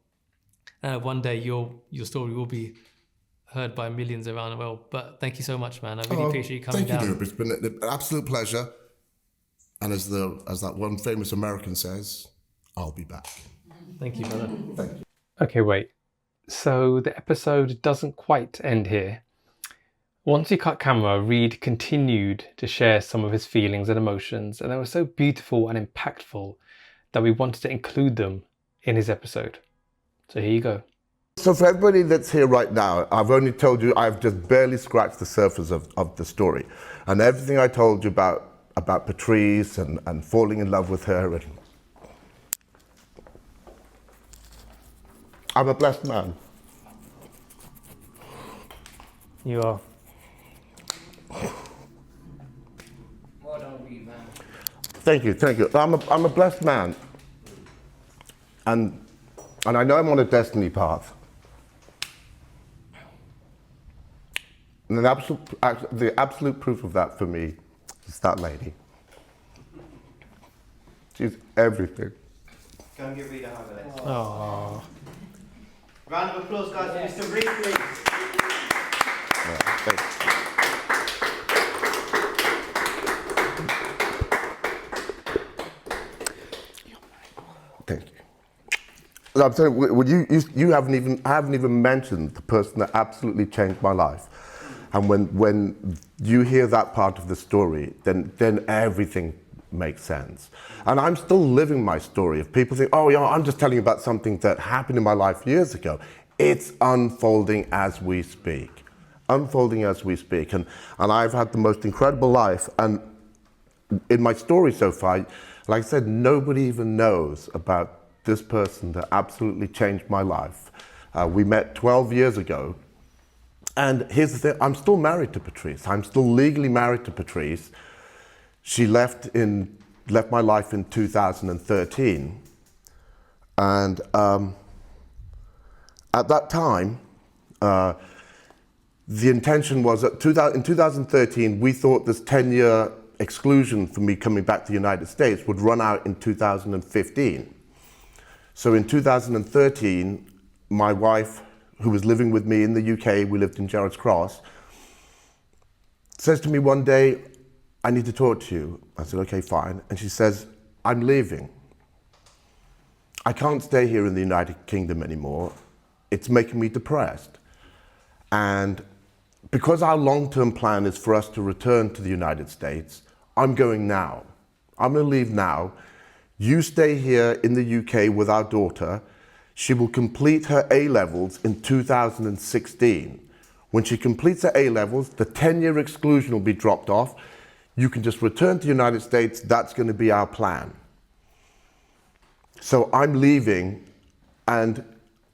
One day your story will be heard by millions around the world. But thank you so much, man. I really appreciate you coming down. Thank you, Rupert. It's been an absolute pleasure. And as that one famous American says, I'll be back. Thank you, brother. Thank you. Okay, wait. So the episode doesn't quite end here. Once he cut camera, Reed continued to share some of his feelings and emotions, and they were so beautiful and impactful that we wanted to include them in his episode. So here you go. So for everybody that's here right now, I've only told you, I've just barely scratched the surface of the story. And everything I told you about Patrice and falling in love with her. And I'm a blessed man. You are. Well done, Reed, man. Thank you. I'm a blessed man. And I know I'm on a destiny path. And the absolute proof of that for me is that lady. She's everything. Go and give Reed a hug, Alex. Oh. Round of applause, guys, for Mr. Reed, please. Thank you. I'm saying, well, you haven't even mentioned the person that absolutely changed my life. And when you hear that part of the story, then everything makes sense. And I'm still living my story. If people think, oh, yeah, I'm just telling you about something that happened in my life years ago, it's unfolding as we speak. Unfolding as we speak. And I've had the most incredible life. And in my story so far, like I said, nobody even knows about this person that absolutely changed my life. We met 12 years ago. And here's the thing, I'm still married to Patrice. I'm still legally married to Patrice. She left my life in 2013. And at that time, the intention was that in 2013, we thought this 10-year exclusion for me coming back to the United States would run out in 2015. So in 2013, my wife, who was living with me in the UK, we lived in Gerrards Cross, says to me one day, I need to talk to you. I said, okay, fine. And she says, I'm leaving. I can't stay here in the United Kingdom anymore. It's making me depressed. And because our long-term plan is for us to return to the United States, I'm going now. I'm going to leave now. You stay here in the UK with our daughter. She will complete her A-levels in 2016. When she completes her A-levels, the 10-year exclusion will be dropped off. You can just return to the United States. That's going to be our plan. So I'm leaving, and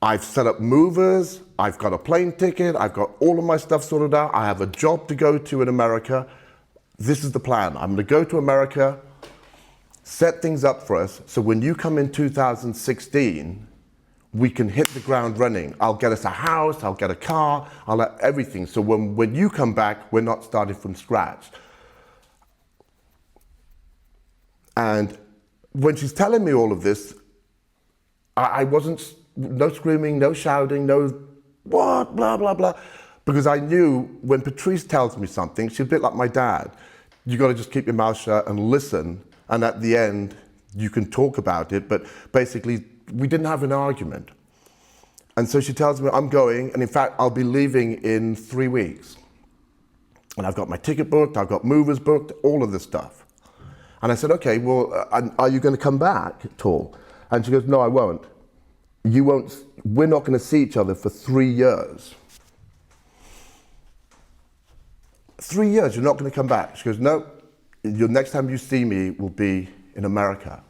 I've set up movers. I've got a plane ticket. I've got all of my stuff sorted out. I have a job to go to in America. This is the plan. I'm going to go to America, set things up for us, so when you come in 2016, we can hit the ground running. I'll get us a house, I'll get a car, I'll have everything. So when you come back, we're not starting from scratch. And when she's telling me all of this, I wasn't, no screaming, no shouting, no what, blah, blah, blah. Because I knew when Patrice tells me something, she's a bit like my dad. You got to just keep your mouth shut and listen. And at the end, you can talk about it. But basically, we didn't have an argument. And so she tells me, I'm going. And in fact, I'll be leaving in 3 weeks. And I've got my ticket booked. I've got movers booked, all of this stuff. And I said, okay, well, are you going to come back at all? And she goes, no, I won't. You won't. We're not going to see each other for 3 years. 3 years, you're not going to come back. She goes, no, the next time you see me will be in America.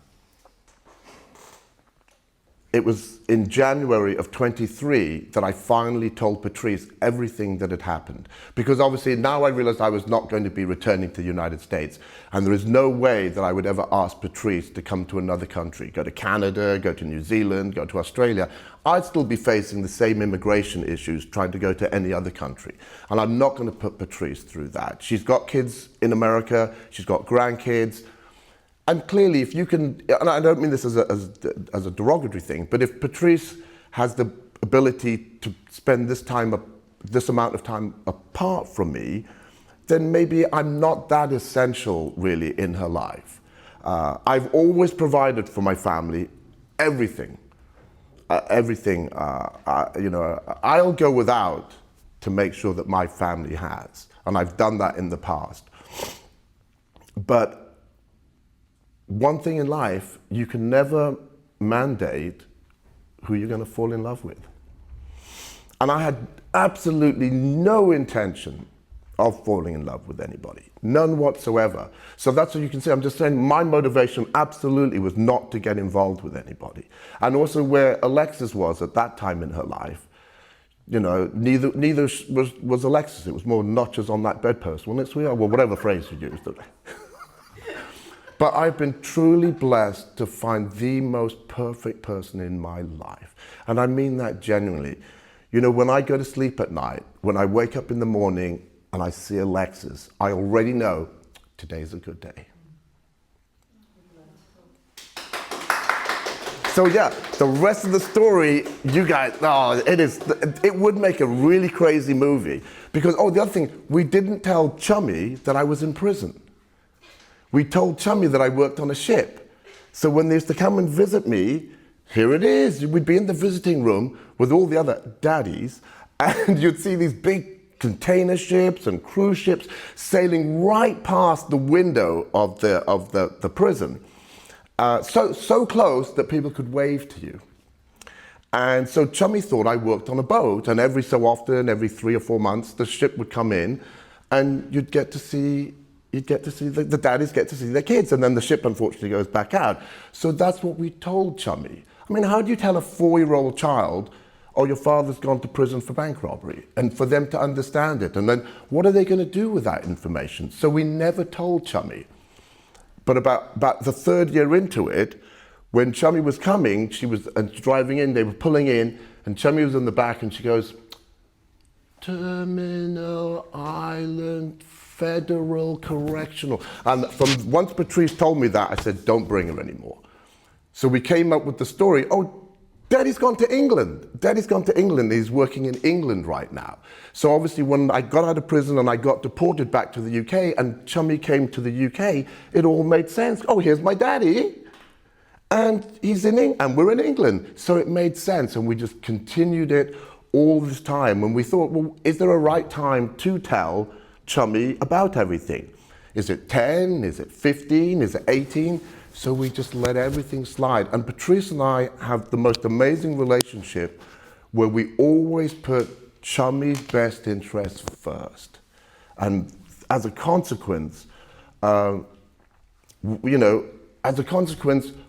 It was in January of 23 that I finally told Patrice everything that had happened. Because obviously now I realized I was not going to be returning to the United States. And there is no way that I would ever ask Patrice to come to another country, go to Canada, go to New Zealand, go to Australia. I'd still be facing the same immigration issues trying to go to any other country. And I'm not going to put Patrice through that. She's got kids in America, she's got grandkids. And clearly, if you can, and I don't mean this as a derogatory thing, but if Patrice has the ability to spend this amount of time apart from me, then maybe I'm not that essential really in her life. I've always provided for my family everything. You know, I'll go without to make sure that my family has, and I've done that in the past. But one thing in life, you can never mandate who you're going to fall in love with. And I had absolutely no intention of falling in love with anybody, none whatsoever. So that's what you can see. I'm just saying my motivation absolutely was not to get involved with anybody. And also where Alexis was at that time in her life, you know, neither was Alexis. It was more notches on that bedpost, wasn't it, sweetheart? Well, whatever phrase you used. But I've been truly blessed to find the most perfect person in my life. And I mean that genuinely. You know, when I go to sleep at night, when I wake up in the morning and I see Alexis, I already know today's a good day. So yeah, the rest of the story, you guys, it would make a really crazy movie. Because, the other thing, we didn't tell Chummy that I was in prison. We told Chummy that I worked on a ship. So when they used to come and visit me, here it is. We'd be in the visiting room with all the other daddies, and you'd see these big container ships and cruise ships sailing right past the window of the prison. So close that people could wave to you. And so Chummy thought I worked on a boat, and every so often, every 3 or 4 months, the ship would come in, and you'd get to see the daddies get to see their kids, and then the ship unfortunately goes back out. So that's what we told Chummy. I mean, how do you tell a 4-year-old child, oh, your father's gone to prison for bank robbery, and for them to understand it? And then what are they going to do with that information? So we never told Chummy. But about the 3rd year into it, when Chummy was coming, she was driving in, they were pulling in, and Chummy was in the back, and she goes, Terminal Island Federal Correctional. And from once Patrice told me that, I said, don't bring him anymore. So we came up with the story, oh, Daddy's gone to England. Daddy's gone to England. He's working in England right now. So obviously when I got out of prison and I got deported back to the UK and Chummy came to the UK, it all made sense. Oh, here's my daddy. And he's in England, and we're in England. So it made sense, and we just continued it all this time. And we thought, well, is there a right time to tell Chummy about everything? Is it 10? Is it 15? Is it 18? So we just let everything slide. And Patrice and I have the most amazing relationship where we always put Chummy's best interests first. And as a consequence,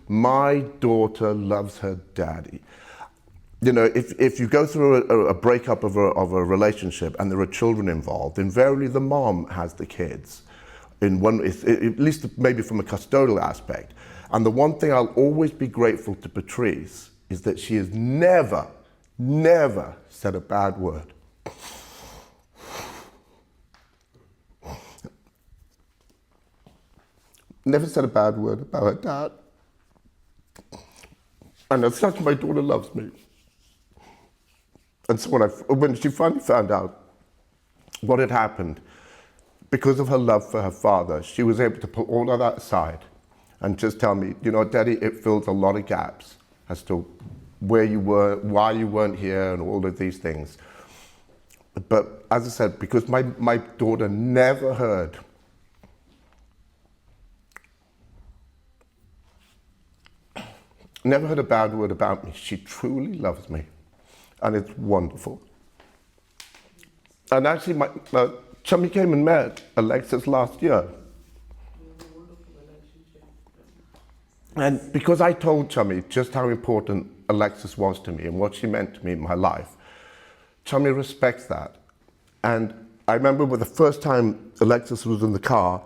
my daughter loves her daddy. You know, if you go through a breakup of a relationship and there are children involved, invariably the mom has the kids, at least maybe from a custodial aspect. And the one thing I'll always be grateful to Patrice is that she has never said a bad word. Never said a bad word about her dad. And as such, my daughter loves me. And so when she finally found out what had happened, because of her love for her father, she was able to put all of that aside and just tell me, you know, Daddy, it fills a lot of gaps as to where you were, why you weren't here, and all of these things. But as I said, because my daughter never heard a bad word about me. She truly loves me, and it's wonderful. And actually, Chummy came and met Alexis last year. And because I told Chummy just how important Alexis was to me and what she meant to me in my life, Chummy respects that. And I remember the first time Alexis was in the car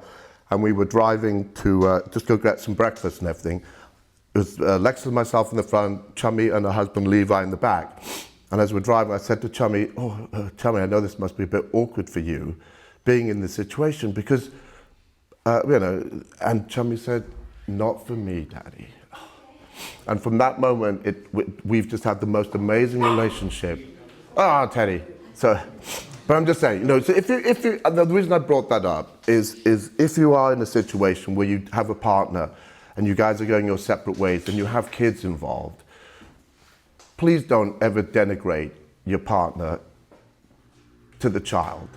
and we were driving to just go get some breakfast and everything. It was Alexis and myself in the front, Chummy and her husband Levi in the back. And as we're driving, I said to Chummy, Chummy, I know this must be a bit awkward for you being in this situation because, and Chummy said, not for me, Daddy. And from that moment, we've just had the most amazing relationship. Oh, Teddy. So, but I'm just saying, so if you, the reason I brought that up is if you are in a situation where you have a partner and you guys are going your separate ways and you have kids involved, please don't ever denigrate your partner to the child.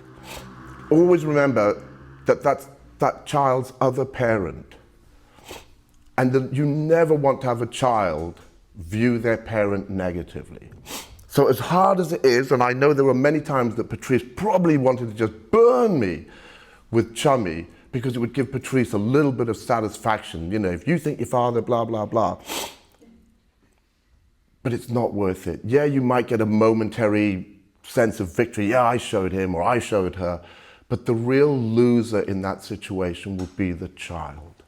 Always remember that that's that child's other parent. And that you never want to have a child view their parent negatively. So as hard as it is, and I know there were many times that Patrice probably wanted to just burn me with Chummy because it would give Patrice a little bit of satisfaction. If you think your father, blah, blah, blah. But it's not worth it. Yeah, you might get a momentary sense of victory. Yeah, I showed him or I showed her. But the real loser in that situation will be the child,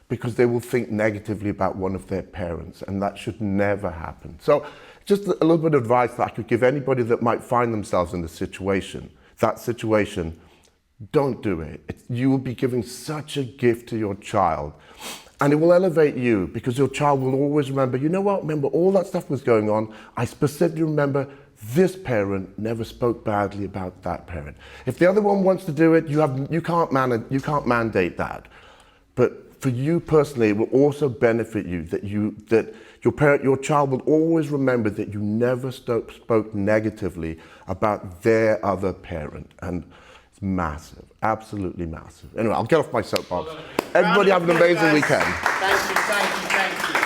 because they will think negatively about one of their parents, and that should never happen. So just a little bit of advice that I could give anybody that might find themselves in that situation, don't do it. You will be giving such a gift to your child, and it will elevate you, because your child will always remember, you know what, remember all that stuff was going on, I specifically remember this parent never spoke badly about that parent. If the other one wants to do it, you can't mandate that. But for you personally, it will also benefit you that your child will always remember that you never spoke negatively about their other parent, and it's massive, absolutely massive. Anyway, I'll get off my soapbox. Everybody have an amazing weekend. Thank you.